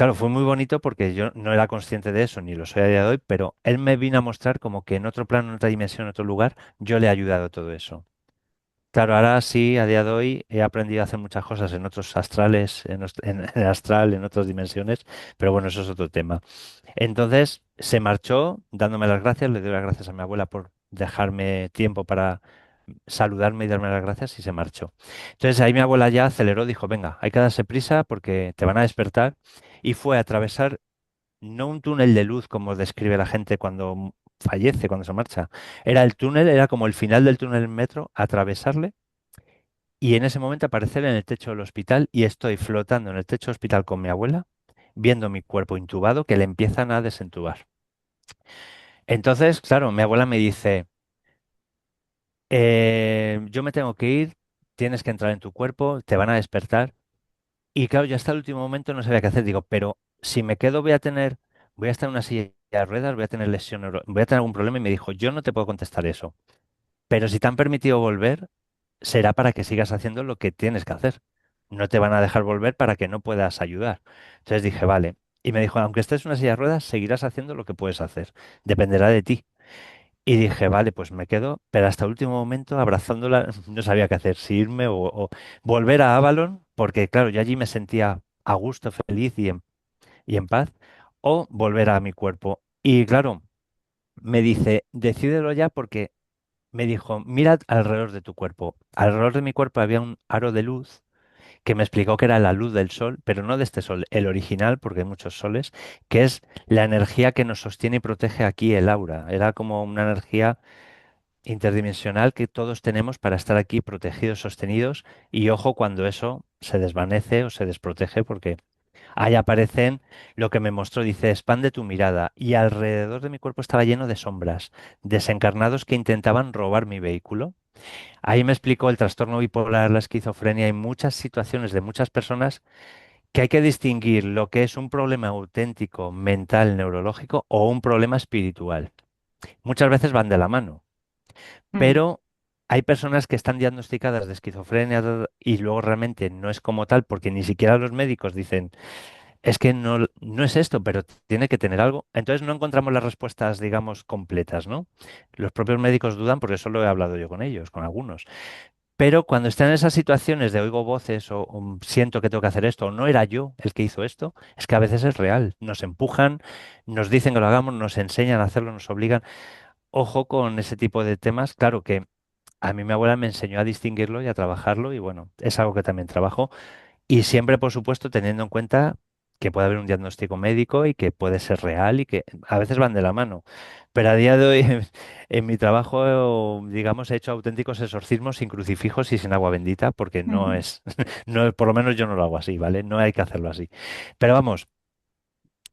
claro, fue muy bonito porque yo no era consciente de eso, ni lo soy a día de hoy, pero él me vino a mostrar como que en otro plano, en otra dimensión, en otro lugar, yo le he ayudado a todo eso. Claro, ahora sí, a día de hoy he aprendido a hacer muchas cosas en otros astrales, en el astral, en otras dimensiones, pero bueno, eso es otro tema. Entonces se marchó dándome las gracias, le doy las gracias a mi abuela por dejarme tiempo para saludarme y darme las gracias y se marchó. Entonces ahí mi abuela ya aceleró, dijo, venga, hay que darse prisa porque te van a despertar y fue a atravesar no un túnel de luz como describe la gente cuando fallece, cuando se marcha. Era el túnel, era como el final del túnel en metro, atravesarle y en ese momento aparecer en el techo del hospital y estoy flotando en el techo del hospital con mi abuela, viendo mi cuerpo intubado que le empiezan a desentubar. Entonces, claro, mi abuela me dice, yo me tengo que ir, tienes que entrar en tu cuerpo, te van a despertar. Y claro, yo hasta el último momento no sabía qué hacer. Digo, pero si me quedo voy a estar en una silla de ruedas, voy a tener lesión, voy a tener algún problema. Y me dijo, yo no te puedo contestar eso. Pero si te han permitido volver, será para que sigas haciendo lo que tienes que hacer. No te van a dejar volver para que no puedas ayudar. Entonces dije, vale. Y me dijo, aunque estés en una silla de ruedas, seguirás haciendo lo que puedes hacer. Dependerá de ti. Y dije, vale, pues me quedo, pero hasta el último momento abrazándola, no sabía qué hacer, si irme o volver a Avalon, porque claro, yo allí me sentía a gusto, feliz y en paz, o volver a mi cuerpo. Y claro, me dice, decídelo ya porque me dijo, mira alrededor de tu cuerpo. Alrededor de mi cuerpo había un aro de luz que me explicó que era la luz del sol, pero no de este sol, el original, porque hay muchos soles, que es la energía que nos sostiene y protege aquí el aura. Era como una energía interdimensional que todos tenemos para estar aquí protegidos, sostenidos, y ojo cuando eso se desvanece o se desprotege, porque ahí aparecen lo que me mostró, dice, expande tu mirada, y alrededor de mi cuerpo estaba lleno de sombras, desencarnados que intentaban robar mi vehículo. Ahí me explicó el trastorno bipolar, la esquizofrenia y muchas situaciones de muchas personas que hay que distinguir lo que es un problema auténtico, mental, neurológico o un problema espiritual. Muchas veces van de la mano. Mm, Pero hay personas que están diagnosticadas de esquizofrenia y luego realmente no es como tal, porque ni siquiera los médicos dicen, es que no, no es esto, pero tiene que tener algo. Entonces no encontramos las respuestas, digamos, completas, ¿no? Los propios médicos dudan, porque eso lo he hablado yo con ellos, con algunos. Pero cuando están en esas situaciones de oigo voces o siento que tengo que hacer esto, o no era yo el que hizo esto, es que a veces es real. Nos empujan, nos dicen que lo hagamos, nos enseñan a hacerlo, nos obligan. Ojo con ese tipo de temas. Claro que a mí mi abuela me enseñó a distinguirlo y a trabajarlo y bueno, es algo que también trabajo y siempre, por supuesto, teniendo en cuenta que puede haber un diagnóstico médico y que puede ser real y que a veces van de la mano. Pero a día de hoy en mi trabajo, digamos, he hecho auténticos exorcismos sin crucifijos y sin agua bendita porque no ujú, es, no, por lo menos yo no lo hago así, ¿vale? No hay que hacerlo así. Pero vamos.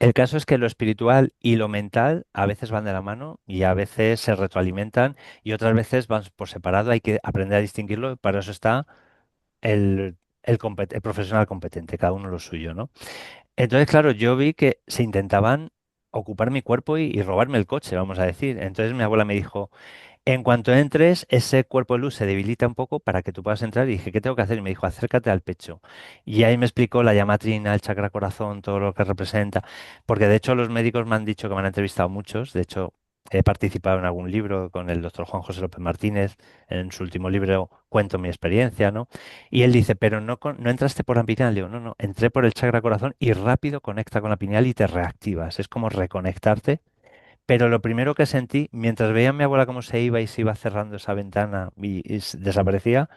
El caso es que lo espiritual y lo mental a veces van de la mano y a veces se retroalimentan y otras veces van por separado. Hay que aprender a distinguirlo. Para eso está el profesional competente, cada uno lo suyo, ¿no? Entonces, claro, yo vi que se intentaban ocupar mi cuerpo y robarme el coche, vamos a decir. Entonces mi abuela me dijo, en cuanto entres, ese cuerpo de luz se debilita un poco para que tú puedas entrar. Y dije, ¿qué tengo que hacer? Y me dijo, acércate al pecho. Y ahí me explicó la llamatrina, el chakra corazón, todo lo que representa. Porque de hecho los médicos me han dicho que me han entrevistado muchos. De hecho, he participado en algún libro con el doctor Juan José López Martínez. En su último libro cuento mi experiencia, ¿no? Y él dice, pero no, no entraste por la pineal. Le digo, no, no, entré por el chakra corazón y rápido conecta con la pineal y te reactivas. Es como reconectarte, pero lo primero que sentí, mientras veía a mi abuela cómo se iba y se iba cerrando esa ventana y desaparecía,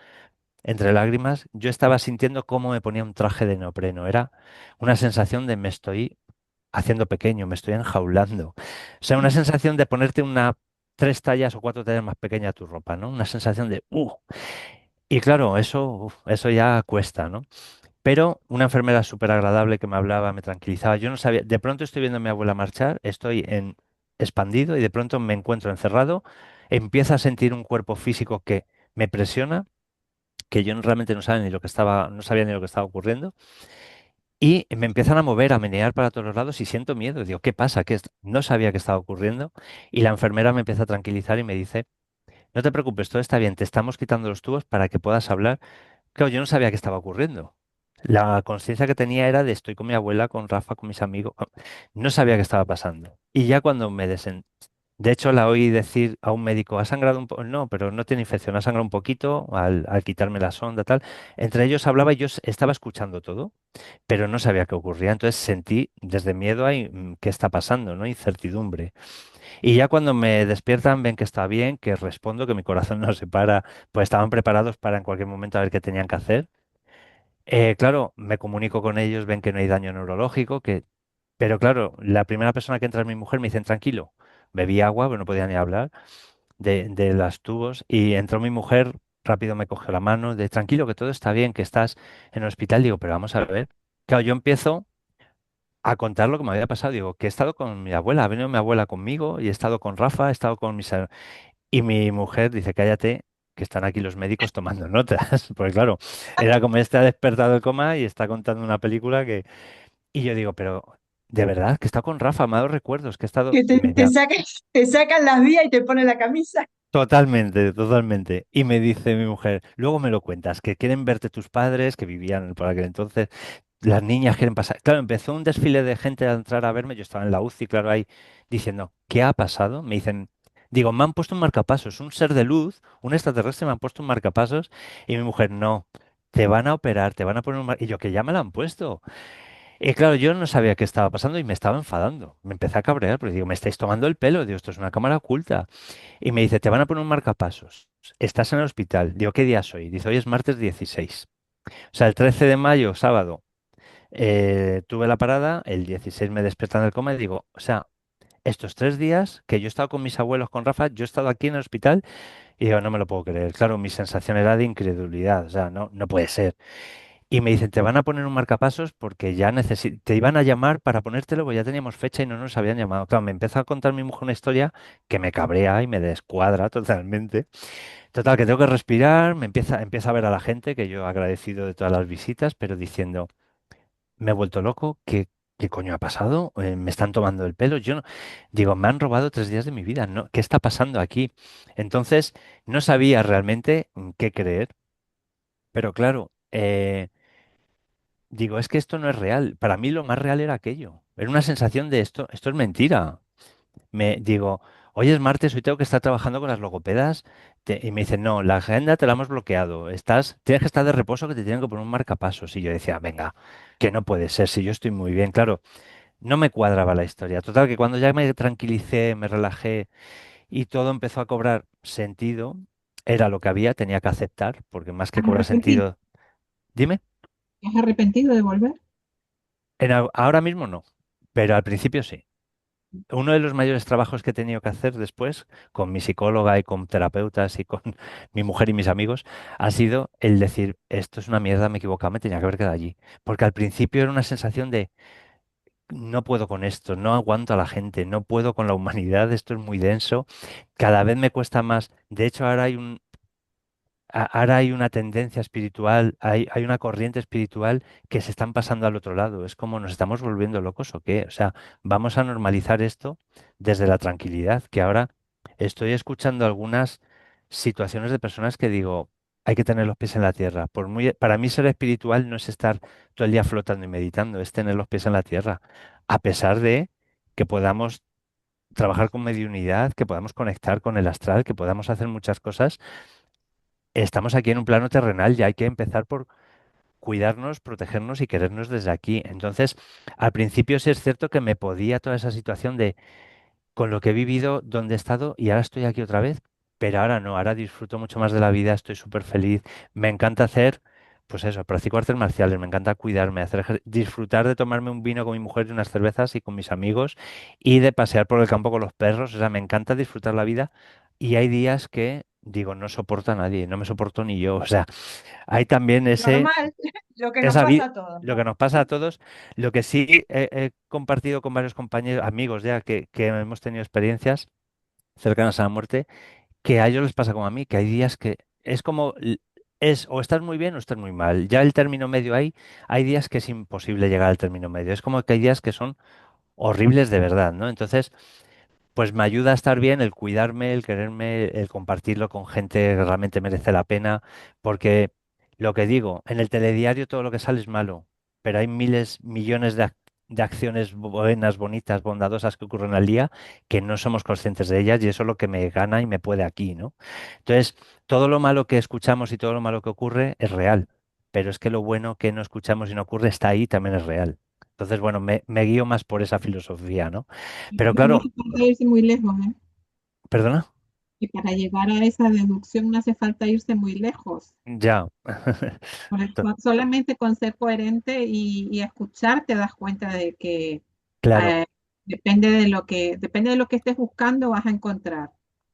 entre lágrimas, yo estaba sintiendo cómo me ponía un traje de neopreno. Era una sensación de me estoy haciendo pequeño, me estoy enjaulando. O sea, una mm, sensación de ponerte una 3 tallas o 4 tallas más pequeña tu ropa, ¿no? Una sensación de, Y claro, eso, eso ya cuesta, ¿no? Pero una enfermera súper agradable que me hablaba, me tranquilizaba. Yo no sabía, de pronto estoy viendo a mi abuela marchar, estoy en expandido y de pronto me encuentro encerrado, empiezo a sentir un cuerpo físico que me presiona, que yo realmente no sabía ni lo que estaba, no sabía ni lo que estaba ocurriendo, y me empiezan a mover, a menear para todos los lados y siento miedo. Digo, ¿qué pasa? No sabía qué estaba ocurriendo y la enfermera me empieza a tranquilizar y me dice, no te preocupes, todo está bien, te estamos quitando los tubos para que puedas hablar. Claro, yo no sabía qué estaba ocurriendo. La conciencia que tenía era de estoy con mi abuela, con Rafa, con mis amigos. No sabía qué estaba pasando. Y ya cuando de hecho, la oí decir a un médico, ha sangrado un poco, no, pero no tiene infección, ha sangrado un poquito al quitarme la sonda, tal. Entre ellos hablaba y yo estaba escuchando todo, pero no sabía qué ocurría. Entonces sentí desde miedo a qué está pasando, ¿no? Incertidumbre. Y ya cuando me despiertan, ven que está bien, que respondo, que mi corazón no se para, pues estaban preparados para en cualquier momento a ver qué tenían que hacer. Claro, me comunico con ellos, ven que no hay daño neurológico, pero claro, la primera persona que entra es mi mujer, me dicen tranquilo. Bebí agua, pero no podía ni hablar de las tubos y entró mi mujer, rápido me cogió la mano, de tranquilo, que todo está bien, que estás en el hospital. Digo, pero vamos a ver. Claro, yo empiezo a contar lo que me había pasado. Digo, que he estado con mi abuela, ha venido mi abuela conmigo y he estado con Rafa, he estado con mis... Y mi mujer dice, cállate, que están aquí los médicos tomando notas. Porque claro, era como este ha despertado el coma y está contando una película que... Y yo digo, pero... De verdad, que he estado con Rafa, me ha dado recuerdos, que he estado... Que Y me te llama, te sacan las vías y te ponen la camisa. totalmente, totalmente. Y me dice mi mujer, luego me lo cuentas, que quieren verte tus padres, que vivían por aquel entonces, las niñas quieren pasar. Claro, empezó un desfile de gente a entrar a verme, yo estaba en la UCI, claro, ahí diciendo, ¿qué ha pasado? Me dicen, digo, me han puesto un marcapasos, un ser de luz, un extraterrestre me han puesto un marcapasos, y mi mujer, no, te van a operar, te van a poner un Y yo, que ya me lo han puesto. Y claro, yo no sabía qué estaba pasando y me estaba enfadando. Me empecé a cabrear, porque digo, me estáis tomando el pelo, digo, esto es una cámara oculta. Y me dice, te van a poner un marcapasos. Estás en el hospital. Digo, ¿qué día es hoy? Dice, hoy es martes 16. O sea, el 13 de mayo, sábado, tuve la parada, el 16 me despiertan del coma y digo, o sea, estos 3 días que yo he estado con mis abuelos, con Rafa, yo he estado aquí en el hospital y digo, no me lo puedo creer. Claro, mi sensación era de incredulidad, o sea, no, no puede ser. Y me dicen, te van a poner un marcapasos porque ya te iban a llamar para ponértelo, porque ya teníamos fecha y no nos habían llamado. Claro, me empieza a contar mi mujer una historia que me cabrea y me descuadra totalmente. Total, que tengo que respirar, empieza a ver a la gente, que yo agradecido de todas las visitas, pero diciendo, me he vuelto loco, ¿qué coño ha pasado? Me están tomando el pelo. Yo no, digo, me han robado 3 días de mi vida, ¿no? ¿Qué está pasando aquí? Entonces, no sabía realmente qué creer, pero claro, digo, es que esto no es real. Para mí lo más real era aquello. Era una sensación de esto es mentira. Me digo, hoy es martes, hoy tengo que estar trabajando con las logopedas. Y me dicen, no, la agenda te la hemos bloqueado. Tienes que estar de reposo que te tienen que poner un marcapasos. Y yo decía, venga, que no puede ser, si yo estoy muy bien. Claro, no me cuadraba la historia. Total, que cuando ya me tranquilicé, me relajé y todo empezó a cobrar sentido, era lo que había, tenía que aceptar, porque más que ¿Has cobrar arrepentido? sentido, dime. ¿Has arrepentido de volver? Ahora mismo no, pero al principio sí. Uno de los mayores trabajos que he tenido que hacer después, con mi psicóloga y con terapeutas y con mi mujer y mis amigos, ha sido el decir, esto es una mierda, me he equivocado, me tenía que haber quedado allí. Porque al principio era una sensación de, no puedo con esto, no aguanto a la gente, no puedo con la humanidad, esto es muy denso, cada vez me cuesta más. De hecho, ahora hay una tendencia espiritual, hay una corriente espiritual que se están pasando al otro lado. Es como nos estamos volviendo locos o qué. O sea, vamos a normalizar esto desde la tranquilidad, que ahora estoy escuchando algunas situaciones de personas que digo, hay que tener los pies en la tierra. Para mí ser espiritual no es estar todo el día flotando y meditando, es tener los pies en la tierra, a pesar de que podamos trabajar con mediunidad, que podamos conectar con el astral, que podamos hacer muchas cosas. Estamos aquí en un plano terrenal y hay que empezar por cuidarnos, protegernos y querernos desde aquí. Entonces, al principio sí es cierto que me podía toda esa situación de con lo que he vivido, dónde he estado y ahora estoy aquí otra vez, pero ahora no, ahora disfruto mucho más de la vida, estoy súper feliz, me encanta hacer, pues eso, practico artes marciales, me encanta cuidarme, disfrutar de tomarme un vino con mi mujer y unas cervezas y con mis amigos y de pasear por el campo con los perros, o sea, me encanta disfrutar la vida y hay días que digo, no soporta a nadie, no me soporto ni yo, o sea, hay también Normal, lo que nos esa pasa vida, a todos, lo que ¿no? nos pasa a todos, lo que sí he compartido con varios compañeros, amigos ya, que hemos tenido experiencias cercanas a la muerte, que a ellos les pasa como a mí, que hay días que es como, es o estás muy bien o estás muy mal. Ya el término medio hay días que es imposible llegar al término medio. Es como que hay días que son horribles de verdad, ¿no? Entonces, pues me ayuda a estar bien el cuidarme, el quererme, el compartirlo con gente que realmente merece la pena, porque lo que digo, en el telediario todo lo que sale es malo, pero hay miles, millones de acciones buenas, bonitas, bondadosas que ocurren al día que no somos conscientes de ellas y eso es lo que me gana y me puede aquí, ¿no? Entonces, todo lo malo que escuchamos y todo lo malo que ocurre es real, pero es que lo bueno que no escuchamos y no ocurre está ahí, también es real. Entonces, bueno, me guío más por esa filosofía, ¿no? Pero No claro, hace falta irse muy lejos, ¿eh? perdona, Y para llegar a esa deducción no hace falta irse muy lejos. ya, Solamente con ser coherente y escuchar te das cuenta de que claro, eh, depende de lo que estés buscando, vas a encontrar.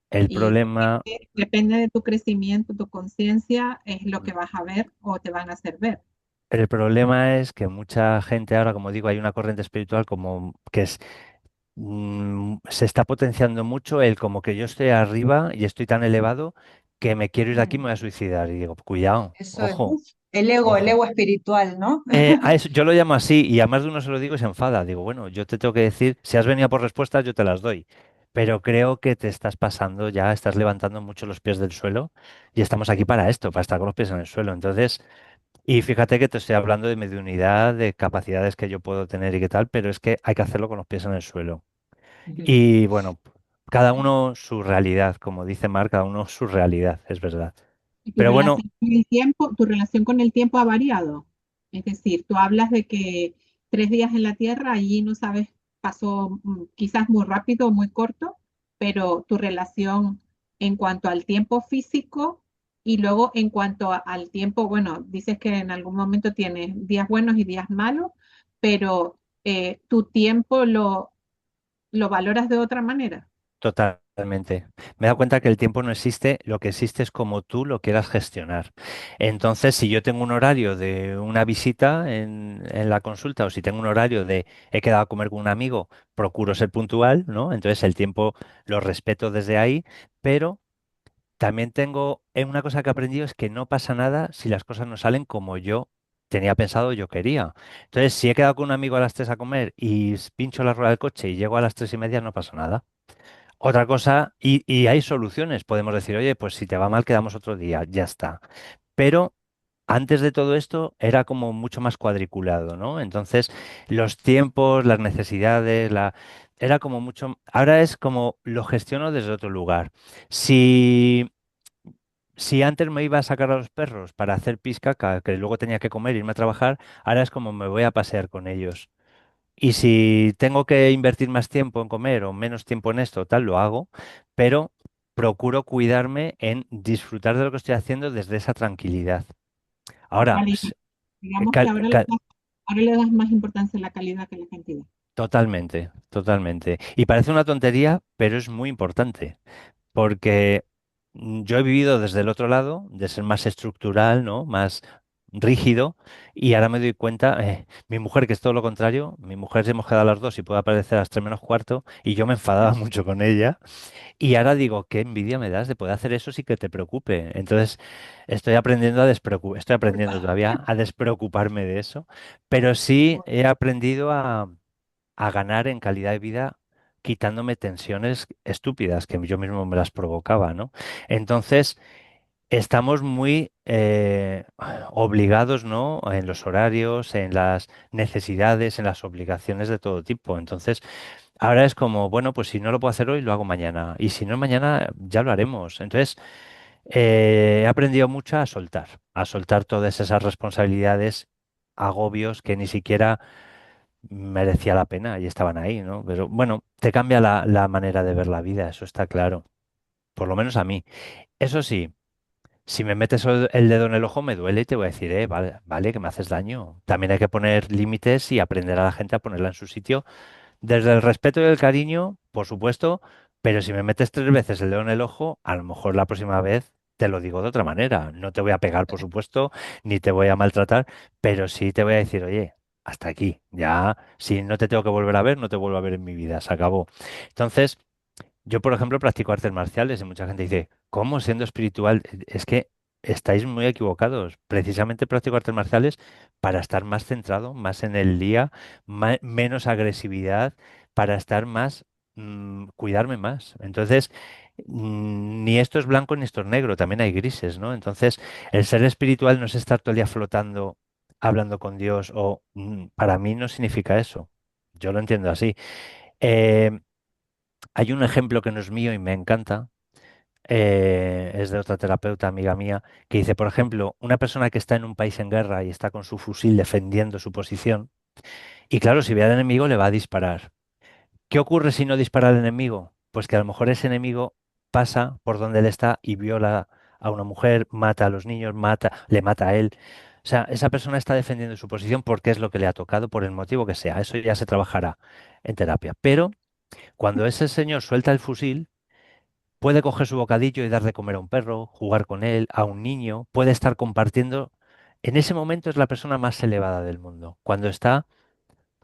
el Y problema... depende de tu crecimiento, tu conciencia, es lo que vas a ver o te van a hacer ver. El problema es que mucha gente ahora, como digo, hay una corriente espiritual como que es, se está potenciando mucho el como que yo estoy arriba y estoy tan elevado que me quiero ir de aquí y me voy a suicidar. Y digo, cuidado, Eso es, ojo, uf, el ojo. ego espiritual, ¿no? A eso, yo lo llamo así y a más de uno se lo digo y se enfada. Digo, bueno, yo te tengo que decir, si has venido por respuestas, yo te las doy. Pero creo que te estás pasando ya, estás levantando mucho los pies del suelo y estamos aquí para esto, para estar con los pies en el suelo. Entonces, y fíjate que te estoy hablando de mediunidad, de capacidades que yo puedo tener y qué tal, pero es que hay que hacerlo con los pies en el suelo. Y bueno, cada uno su realidad, como dice Marc, cada uno su realidad, es verdad. Y Pero bueno, tu relación con el tiempo ha variado. Es decir, tú hablas de que 3 días en la Tierra, allí no sabes, pasó quizás muy rápido o muy corto, pero tu relación en cuanto al tiempo físico y luego en cuanto al tiempo, bueno, dices que en algún momento tienes días buenos y días malos, pero tu tiempo lo valoras de otra manera. totalmente. Me he dado cuenta que el tiempo no existe, lo que existe es como tú lo quieras gestionar. Entonces, si yo tengo un horario de una visita en la consulta o si tengo un horario de he quedado a comer con un amigo, procuro ser puntual, ¿no? Entonces el tiempo lo respeto desde ahí, pero también tengo, una cosa que he aprendido es que no pasa nada si las cosas no salen como yo tenía pensado, yo quería. Entonces, si he quedado con un amigo a las 3 a comer y pincho la rueda del coche y llego a las 3:30, no pasa nada. Otra cosa, y hay soluciones, podemos decir, oye, pues si te va mal, quedamos otro día, ya está. Pero antes de todo esto era como mucho más cuadriculado, ¿no? Entonces, los tiempos, las necesidades, era como mucho, ahora es como lo gestiono desde otro lugar. Si si antes me iba a sacar a los perros para hacer pis caca, que luego tenía que comer e irme a trabajar, ahora es como me voy a pasear con ellos. Y si tengo que invertir más tiempo en comer o menos tiempo en esto, tal, lo hago, pero procuro cuidarme en disfrutar de lo que estoy haciendo desde esa tranquilidad. Ahora, Calidad. Digamos que ahora le das más importancia a la calidad que a la cantidad. totalmente, totalmente. Y parece una tontería, pero es muy importante. Porque yo he vivido desde el otro lado, de ser más estructural, ¿no? Más rígido, y ahora me doy cuenta, mi mujer, que es todo lo contrario, mi mujer se hemos quedado a las 2 y puede aparecer a las 3 menos cuarto, y yo me enfadaba mucho con ella, y ahora digo, qué envidia me das de poder hacer eso sin que te preocupe. Entonces, estoy aprendiendo todavía a despreocuparme de eso, pero sí he aprendido a ganar en calidad de vida quitándome tensiones estúpidas que yo mismo me las provocaba, ¿no? Entonces, estamos muy obligados, ¿no? En los horarios, en las necesidades, en las obligaciones de todo tipo. Entonces, ahora es como, bueno, pues si no lo puedo hacer hoy, lo hago mañana. Y si no mañana, ya lo haremos. Entonces, he aprendido mucho a soltar todas esas responsabilidades, agobios que ni siquiera merecía la pena y estaban ahí, ¿no? Pero bueno, te cambia la manera de ver la vida, eso está claro, por lo menos a mí. Eso sí, si me metes el dedo en el ojo me duele y te voy a decir, vale, vale, que me haces daño. También hay que poner límites y aprender a la gente a ponerla en su sitio desde el respeto y el cariño, por supuesto, pero si me metes 3 veces el dedo en el ojo, a lo mejor la próxima vez te lo digo de otra manera. No te voy a pegar, por supuesto, ni te voy a maltratar, pero sí te voy a decir, oye, hasta aquí. Ya, si no te tengo que volver a ver, no te vuelvo a ver en mi vida, se acabó. Entonces, yo, por ejemplo, practico artes marciales y mucha gente dice, ¿cómo siendo espiritual? Es que estáis muy equivocados. Precisamente practico artes marciales para estar más centrado, más en el día, menos agresividad, para estar más, cuidarme más. Entonces, Ni esto es blanco ni esto es negro, también hay grises, ¿no? Entonces, el ser espiritual no es estar todo el día flotando, hablando con Dios, o para mí no significa eso. Yo lo entiendo así. Eh, Hay un ejemplo que no es mío y me encanta, es de otra terapeuta, amiga mía, que dice, por ejemplo, una persona que está en un país en guerra y está con su fusil defendiendo su posición, y claro, si ve al enemigo le va a disparar. ¿Qué ocurre si no dispara al enemigo? Pues que a lo mejor ese enemigo pasa por donde él está y viola a una mujer, mata a los niños, le mata a él. O sea, esa persona está defendiendo su posición porque es lo que le ha tocado, por el motivo que sea. Eso ya se trabajará en terapia. Pero cuando ese señor suelta el fusil, puede coger su bocadillo y dar de comer a un perro, jugar con él, a un niño, puede estar compartiendo. En ese momento es la persona más elevada del mundo, cuando está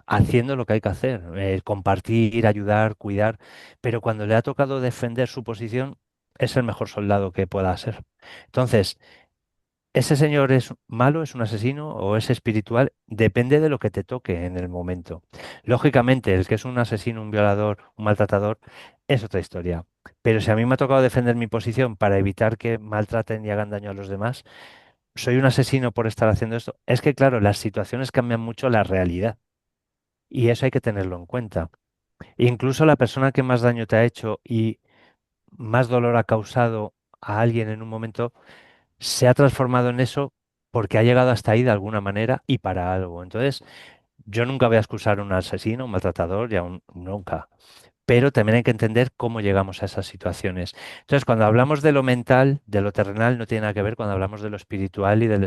haciendo lo que hay que hacer, compartir, ayudar, cuidar, pero cuando le ha tocado defender su posición, es el mejor soldado que pueda ser. Entonces, ¿ese señor es malo, es un asesino o es espiritual? Depende de lo que te toque en el momento. Lógicamente, el que es un asesino, un violador, un maltratador, es otra historia. Pero si a mí me ha tocado defender mi posición para evitar que maltraten y hagan daño a los demás, ¿soy un asesino por estar haciendo esto? Es que, claro, las situaciones cambian mucho la realidad y eso hay que tenerlo en cuenta. Incluso la persona que más daño te ha hecho y más dolor ha causado a alguien en un momento, se ha transformado en eso porque ha llegado hasta ahí de alguna manera y para algo. Entonces, yo nunca voy a excusar a un asesino, un maltratador, nunca. Pero también hay que entender cómo llegamos a esas situaciones. Entonces, cuando hablamos de lo mental, de lo terrenal, no tiene nada que ver cuando hablamos de lo espiritual y del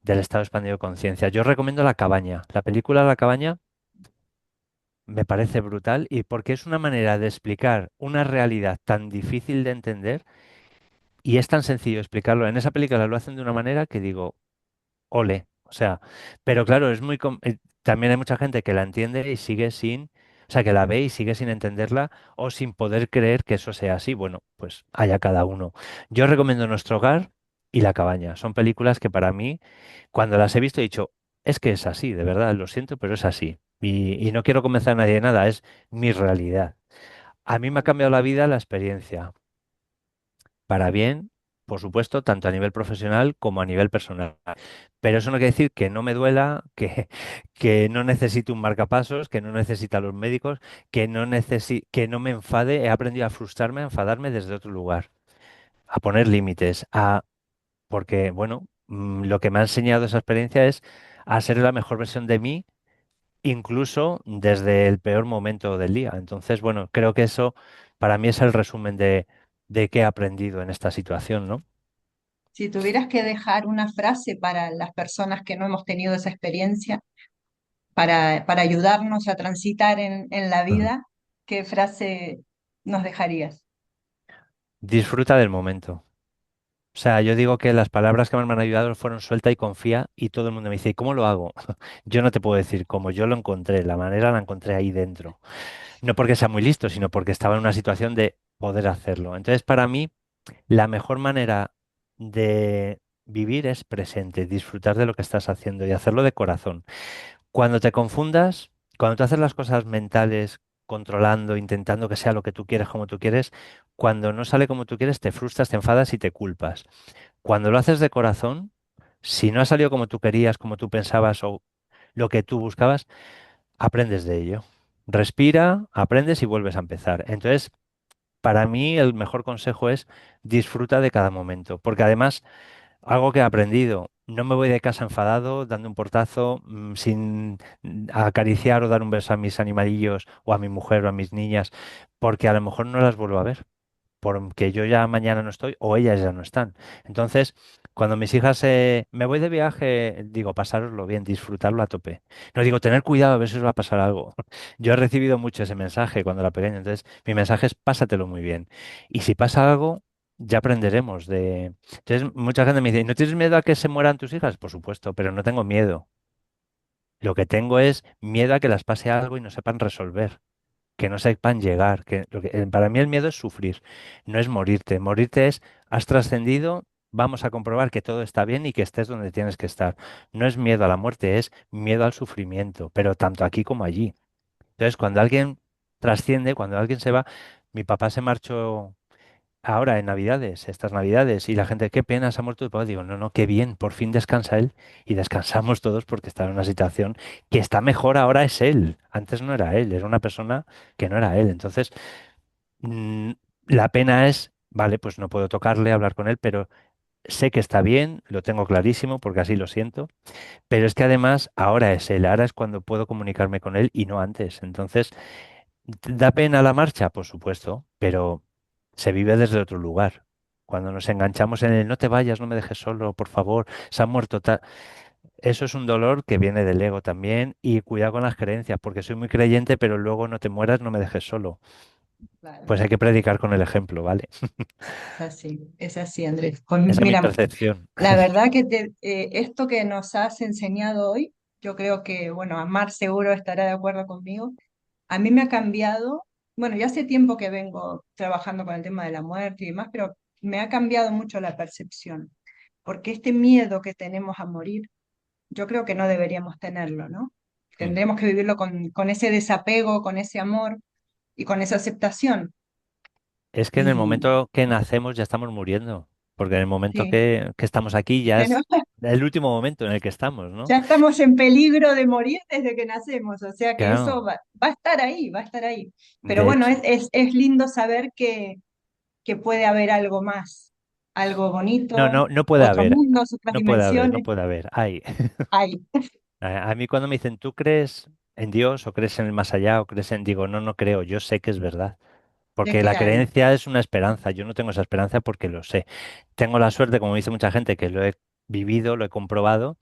estado expandido de conciencia. Yo recomiendo La Cabaña. La película La Cabaña me parece brutal y porque es una manera de explicar una realidad tan difícil de entender y es tan sencillo explicarlo. En esa película lo hacen de una manera que digo, ole. O sea, pero claro, también hay mucha gente que la entiende y sigue sin, o sea, que la ve y sigue sin entenderla o sin poder creer que eso sea así. Bueno, pues haya cada uno. Yo recomiendo Nuestro Hogar y La Cabaña. Son películas que para mí, cuando las he visto, he dicho, es que es así, de verdad, lo siento, pero es así. Y no quiero convencer a nadie de nada, es mi realidad. A mí me ha cambiado la vida la experiencia, para bien, por supuesto, tanto a nivel profesional como a nivel personal. Pero eso no quiere decir que no me duela, que no necesite un marcapasos, que no necesite a los médicos, que no me enfade. He aprendido a frustrarme, a enfadarme desde otro lugar, a poner límites, porque, bueno, lo que me ha enseñado esa experiencia es a ser la mejor versión de mí, incluso desde el peor momento del día. Entonces, bueno, creo que eso para mí es el resumen de qué he aprendido en esta situación, ¿no? Si tuvieras que dejar una frase para las personas que no hemos tenido esa experiencia, para ayudarnos a transitar en la Ujú. vida, ¿qué frase nos dejarías? Disfruta del momento. O sea, yo digo que las palabras que más me han ayudado fueron suelta y confía y todo el mundo me dice, ¿y cómo lo hago? Yo no te puedo decir cómo, yo lo encontré, la manera la encontré ahí dentro. No porque sea muy listo, sino porque estaba en una situación de poder hacerlo. Entonces, para mí, la mejor manera de vivir es presente, disfrutar de lo que estás haciendo y hacerlo de corazón. Cuando te confundas, cuando tú haces las cosas mentales, controlando, intentando que sea lo que tú quieres, como tú quieres, cuando no sale como tú quieres, te frustras, te enfadas y te culpas. Cuando lo haces de corazón, si no ha salido como tú querías, como tú pensabas o lo que tú buscabas, aprendes de ello. Respira, aprendes y vuelves a empezar. Entonces, para mí el mejor consejo es disfruta de cada momento, porque además algo que he aprendido. No me voy de casa enfadado, dando un portazo, sin acariciar o dar un beso a mis animalillos o a mi mujer o a mis niñas, porque a lo mejor no las vuelvo a ver, porque yo ya mañana no estoy o ellas ya no están. Entonces, cuando mis hijas me voy de viaje, digo, pasároslo bien, disfrutarlo a tope. No digo, tener cuidado, a ver si os va a pasar algo. Yo he recibido mucho ese mensaje cuando era pequeño, entonces mi mensaje es pásatelo muy bien. Y si pasa algo, ya aprenderemos de... Entonces, mucha gente me dice, ¿no tienes miedo a que se mueran tus hijas? Por supuesto, pero no tengo miedo. Lo que tengo es miedo a que las pase algo y no sepan resolver, que no sepan llegar. Para mí el miedo es sufrir, no es morirte. Morirte es, has trascendido, vamos a comprobar que todo está bien y que estés donde tienes que estar. No es miedo a la muerte, es miedo al sufrimiento, pero tanto aquí como allí. Entonces, cuando alguien trasciende, cuando alguien se va, mi papá se marchó ahora en Navidades, estas Navidades, y la gente, qué pena, se ha muerto tu papá. Digo, no, no, qué bien, por fin descansa él y descansamos todos porque está en una situación que está mejor ahora es él. Antes no era él, era una persona que no era él. Entonces, mm, la pena es, vale, pues no puedo tocarle, hablar con él, pero sé que está bien, lo tengo clarísimo porque así lo siento, pero es que además ahora es él, ahora es cuando puedo comunicarme con él y no antes. Entonces, ¿da pena la marcha? Por supuesto, pero se vive desde otro lugar. Cuando nos enganchamos en el no te vayas, no me dejes solo, por favor, se ha muerto tal. Eso es un dolor que viene del ego también y cuidado con las creencias, porque soy muy creyente, pero luego no te mueras, no me dejes solo. Claro, Pues hay que predicar con el ejemplo, ¿vale? es así, Andrés. Pues Esa es mi mira, percepción. la verdad que esto que nos has enseñado hoy, yo creo que, bueno, Amar seguro estará de acuerdo conmigo, a mí me ha cambiado, bueno, ya hace tiempo que vengo trabajando con el tema de la muerte y demás, pero me ha cambiado mucho la percepción, porque este miedo que tenemos a morir, yo creo que no deberíamos tenerlo, ¿no? Mm. Tendremos que vivirlo con ese desapego, con ese amor y con esa aceptación. Es que en el Y momento que nacemos ya estamos muriendo, porque en el momento sí, que estamos aquí ya pero es el último momento en el que estamos, ¿no? ya estamos en peligro de morir desde que nacemos, o sea que eso Claro, va a estar ahí, va a estar ahí. Pero de bueno, hecho, es lindo saber que puede haber algo más, algo no, bonito, no, no puede otros haber, mundos, otras no puede haber, no dimensiones. puede haber. Hay. Hay, A mí cuando me dicen, ¿tú crees en Dios o crees en el más allá o crees en... Digo, no, no creo, yo sé que es verdad. sé Porque que la hay. creencia es una esperanza, yo no tengo esa esperanza porque lo sé. Tengo la suerte, como dice mucha gente, que lo he vivido, lo he comprobado,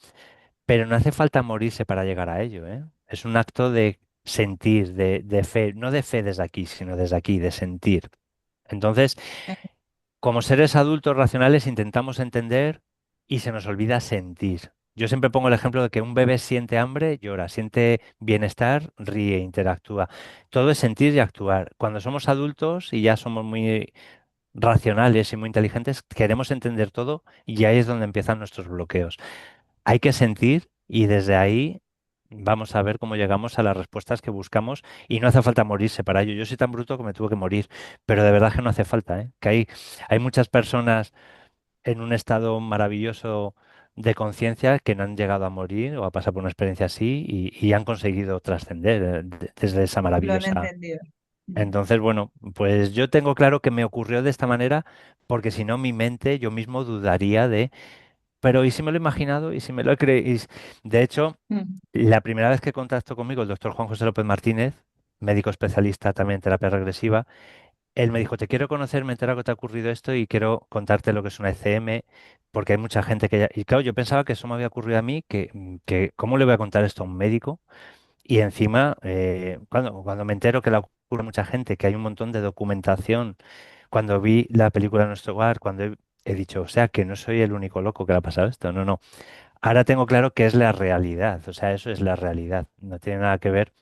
pero no hace falta morirse para llegar a ello, ¿eh? Es un acto de sentir, de fe, no de fe desde aquí, sino desde aquí, de sentir. Entonces, como seres adultos racionales intentamos entender y se nos olvida sentir. Yo siempre pongo el ejemplo de que un bebé siente hambre, llora, siente bienestar, ríe, interactúa. Todo es sentir y actuar. Cuando somos adultos y ya somos muy racionales y muy inteligentes, queremos entender todo y ahí es donde empiezan nuestros bloqueos. Hay que sentir y desde ahí vamos a ver cómo llegamos a las respuestas que buscamos y no hace falta morirse para ello. Yo soy tan bruto que me tuve que morir, pero de verdad que no hace falta, ¿eh? Que hay muchas personas en un estado maravilloso de conciencia que no han llegado a morir o a pasar por una experiencia así y han conseguido trascender desde esa Lo han maravillosa. entendido. Mm. Entonces, bueno, pues yo tengo claro que me ocurrió de esta manera porque si no mi mente yo mismo dudaría de, pero ¿y si me lo he imaginado? ¿Y si me lo he creído? De hecho, Mm. la primera vez que contactó conmigo el doctor Juan José López Martínez, médico especialista también en terapia regresiva, él me dijo, te quiero conocer, me he enterado que te ha ocurrido esto y quiero contarte lo que es una ECM, porque hay mucha gente que ya... Y claro, yo pensaba que eso me había ocurrido a mí, que ¿cómo le voy a contar esto a un médico? Y encima, cuando me entero que le ocurre a mucha gente, que hay un montón de documentación, cuando vi la película Nuestro Hogar, cuando he dicho, o sea, que no soy el único loco que le ha pasado esto, no, no. Ahora tengo claro que es la realidad, o sea, eso es la realidad, no tiene nada que ver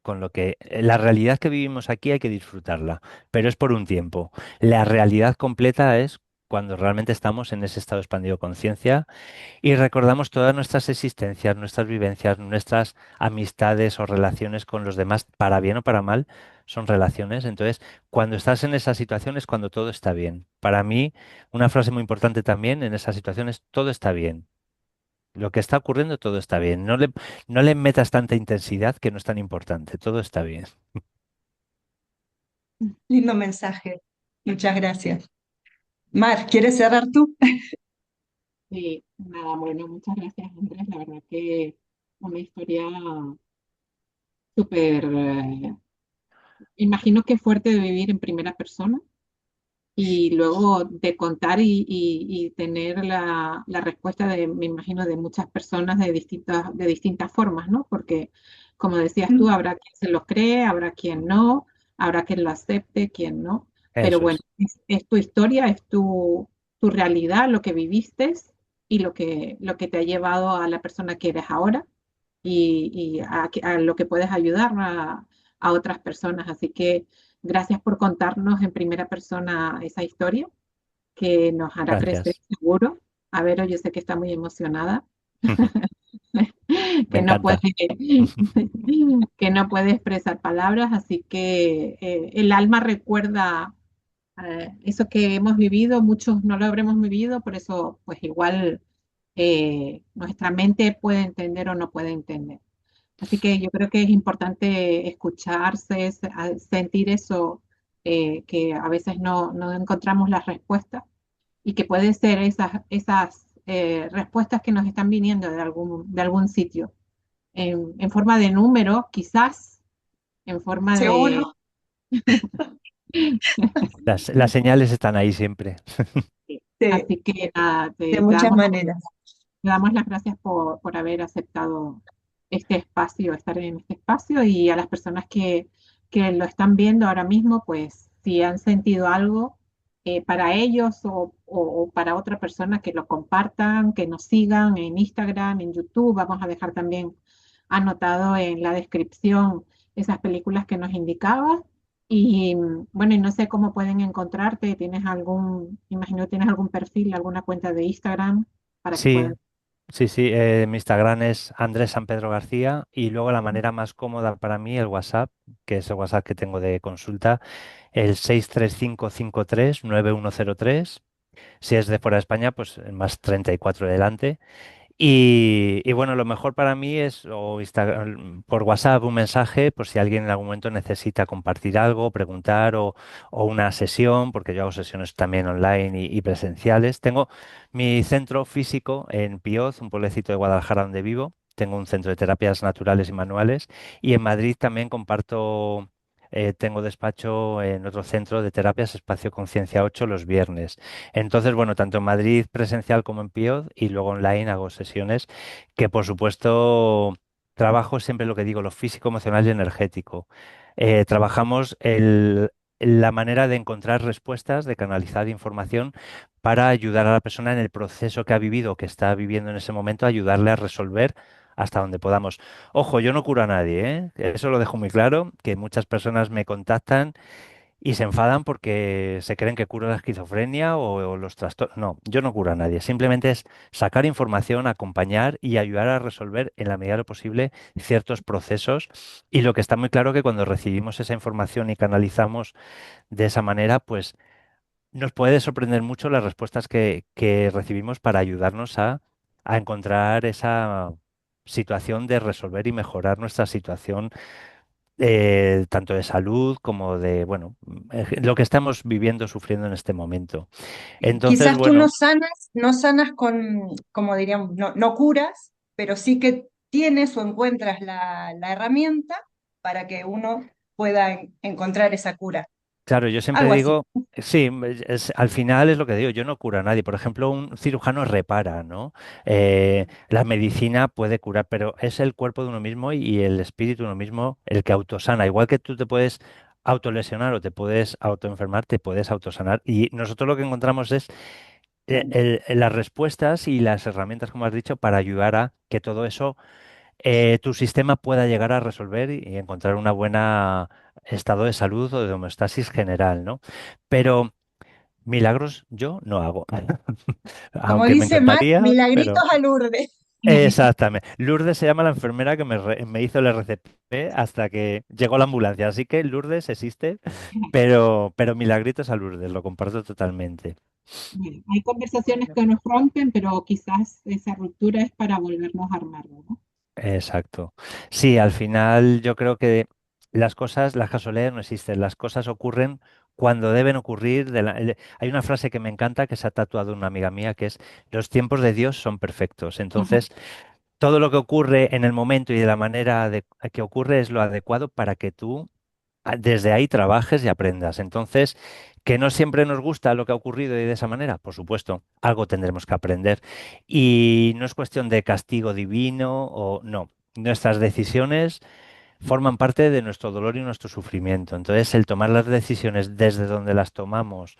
con lo que la realidad que vivimos aquí hay que disfrutarla, pero es por un tiempo. La realidad completa es cuando realmente estamos en ese estado expandido de conciencia y recordamos todas nuestras existencias, nuestras vivencias, nuestras amistades o relaciones con los demás, para bien o para mal, son relaciones. Entonces, cuando estás en esa situación es cuando todo está bien. Para mí, una frase muy importante también en esa situación es todo está bien. Lo que está ocurriendo, todo está bien. No le metas tanta intensidad que no es tan importante. Todo está bien. Lindo mensaje. Muchas gracias. Mar, ¿quieres cerrar tú? Sí, nada, bueno, muchas gracias, Andrés. La verdad que una historia súper, imagino que fuerte de vivir en primera persona y luego de contar y tener la respuesta de, me imagino, de muchas personas de distintas formas, ¿no? Porque, como decías tú, Mm. habrá quien se los cree, habrá quien no, habrá quien lo acepte, quien no. Pero Eso bueno, es. es tu historia, es tu realidad, lo que viviste y lo que te ha llevado a la persona que eres ahora y a lo que puedes ayudar a otras personas. Así que gracias por contarnos en primera persona esa historia que nos hará crecer Gracias. seguro. A ver, yo sé que está muy emocionada, Me que no puede, encanta. que no puede expresar palabras, así que el alma recuerda Eso que hemos vivido, muchos no lo habremos vivido, por eso pues igual nuestra mente puede entender o no puede entender. Así que yo creo que es importante escucharse, sentir eso, que a veces no encontramos las respuestas y que pueden ser esas respuestas que nos están viniendo de algún sitio, en forma de número, quizás, en forma de... Seguro, Las señales están ahí siempre. Así que nada, de muchas maneras. te damos las gracias por haber aceptado este espacio, estar en este espacio y a las personas que lo están viendo ahora mismo, pues si han sentido algo para ellos o para otra persona, que lo compartan, que nos sigan en Instagram, en YouTube. Vamos a dejar también anotado en la descripción esas películas que nos indicaba. Y bueno, y no sé cómo pueden encontrarte. ¿Tienes imagino que tienes algún perfil, alguna cuenta de Instagram para que Sí, puedan... sí, sí. Mi Instagram es Andrés San Pedro García y luego la manera más cómoda para mí, el WhatsApp, que es el WhatsApp que tengo de consulta, el 635539103. Si es de fuera de España, pues el más 34 delante. Y bueno, lo mejor para mí es por WhatsApp un mensaje, por si alguien en algún momento necesita compartir algo, preguntar o una sesión, porque yo hago sesiones también online y presenciales. Tengo mi centro físico en Pioz, un pueblecito de Guadalajara donde vivo. Tengo un centro de terapias naturales y manuales. Y en Madrid también comparto, tengo despacho en otro centro de terapias, Espacio Conciencia 8, los viernes. Entonces, bueno, tanto en Madrid presencial como en Pío y luego online hago sesiones que, por supuesto, trabajo siempre lo que digo, lo físico, emocional y energético. Trabajamos la manera de encontrar respuestas, de canalizar información para ayudar a la persona en el proceso que ha vivido, que está viviendo en ese momento, ayudarle a resolver hasta donde podamos. Ojo, yo no curo a nadie, ¿eh? Eso lo dejo muy claro, que muchas personas me contactan y se enfadan porque se creen que curo la esquizofrenia o los trastornos. No, yo no curo a nadie. Simplemente es sacar información, acompañar y ayudar a resolver en la medida de lo posible ciertos procesos. Y lo que está muy claro que cuando recibimos esa información y canalizamos de esa manera, pues nos puede sorprender mucho las respuestas que recibimos para ayudarnos a encontrar esa situación de resolver y mejorar nuestra situación tanto de salud como de, bueno, lo que estamos viviendo, sufriendo en este momento. Entonces, Quizás tú no bueno, sanas, no sanas con, como diríamos, no curas, pero sí que tienes o encuentras la herramienta para que uno pueda encontrar esa cura. claro, yo siempre Algo así. digo, sí, al final es lo que digo, yo no curo a nadie. Por ejemplo, un cirujano repara, ¿no? La medicina puede curar, pero es el cuerpo de uno mismo y el espíritu de uno mismo el que autosana. Igual que tú te puedes autolesionar o te puedes autoenfermar, te puedes autosanar. Y nosotros lo que encontramos es las respuestas y las herramientas, como has dicho, para ayudar a que todo eso tu sistema pueda llegar a resolver y encontrar una buena estado de salud o de homeostasis general, ¿no? Pero milagros yo no hago, Como aunque me dice Matt, encantaría, milagritos pero a Lourdes. exactamente. Lourdes se llama la enfermera que me hizo el RCP hasta que llegó la ambulancia, así que Lourdes existe, pero milagritos a Lourdes, lo comparto totalmente. Bueno, hay conversaciones que nos rompen, pero quizás esa ruptura es para volvernos a armar, ¿no? Exacto. Sí, al final yo creo que las cosas, las casualidades no existen, las cosas ocurren cuando deben ocurrir. Hay una frase que me encanta que se ha tatuado una amiga mía que es, los tiempos de Dios son perfectos. Ujú. Entonces, todo lo que ocurre en el momento y de la manera que ocurre es lo adecuado para que tú desde ahí trabajes y aprendas. Entonces, que no siempre nos gusta lo que ha ocurrido y de esa manera, por supuesto, algo tendremos que aprender. Y no es cuestión de castigo divino o no. Nuestras decisiones forman parte de nuestro dolor y nuestro sufrimiento. Entonces, el tomar las decisiones desde donde las tomamos,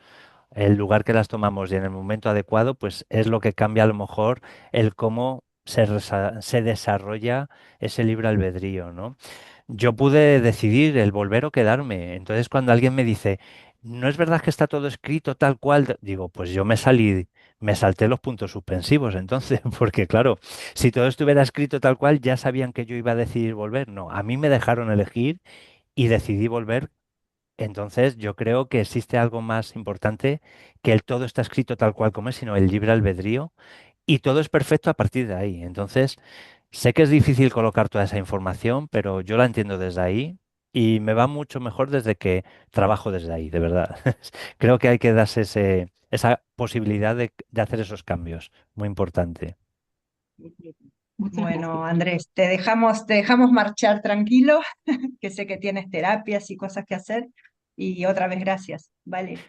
el lugar que las tomamos y en el momento adecuado, pues es lo que cambia a lo mejor el cómo se desarrolla ese libre albedrío, ¿no? Yo pude decidir el volver o quedarme. Entonces, cuando alguien me dice, no es verdad que está todo escrito tal cual, digo, pues yo me salté los puntos suspensivos, entonces, porque claro, si todo estuviera escrito tal cual, ya sabían que yo iba a decidir volver. No, a mí me dejaron elegir y decidí volver Entonces, yo creo que existe algo más importante que el todo está escrito tal cual como es, sino el libre albedrío y todo es perfecto a partir de ahí. Entonces, sé que es difícil colocar toda esa información, pero yo la entiendo desde ahí y me va mucho mejor desde que trabajo desde ahí, de verdad. Creo que hay que darse esa posibilidad de hacer esos cambios. Muy importante. Muchas Bueno, gracias. Andrés, te dejamos marchar tranquilo, que sé que tienes terapias y cosas que hacer. Y otra vez gracias. Vale,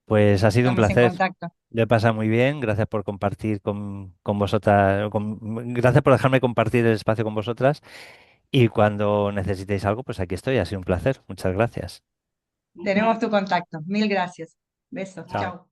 Pues ha sido un estamos en placer. contacto. Lo he pasado muy bien. Gracias por compartir con vosotras. Gracias por dejarme compartir el espacio con vosotras. Y cuando necesitéis algo, pues aquí estoy. Ha sido un placer. Muchas gracias. Tenemos tu contacto. Mil gracias. Besos. Chao. Chao.